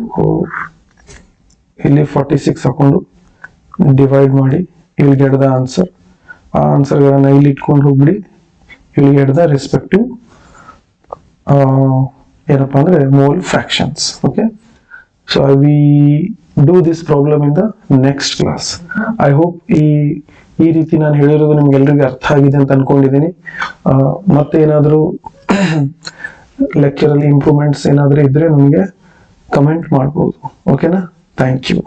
ಇಲ್ಲಿ 46 ಹಾಕೊಂಡು ಡಿವೈಡ್ ಮಾಡಿ ಇಲ್ಲಿ ಗೆಡ್ದ ಆನ್ಸರ್. ಆ ಆನ್ಸರ್ಗಳನ್ನ ಇಲ್ಲಿ ಇಟ್ಕೊಂಡು ಹೋಗ್ಬಿಡಿ. ಇಲ್ಲಿ ಗೆಡ್ದ ರೆಸ್ಪೆಕ್ಟಿವ್ ಏನಪ್ಪಾ ಅಂದ್ರೆ mole fractions. Okay, so we do this problem in the next class. I hope ಈ ರೀತಿ ನಾನು ಹೇಳಿರೋದು ನಿಮ್ಗೆಲ್ರಿಗೂ ಅರ್ಥ ಆಗಿದೆ ಅಂತ ಅನ್ಕೊಂಡಿದ್ದೀನಿ. ಮತ್ತೆ ಏನಾದರೂ ಲೆಕ್ಚರ್ ಅಲ್ಲಿ ಇಂಪ್ರೂವ್ಮೆಂಟ್ಸ್ ಏನಾದರೂ ಇದ್ರೆ ನಮಗೆ ಕಮೆಂಟ್ ಮಾಡ್ಬೋದು. ಓಕೆನಾ? Thank you.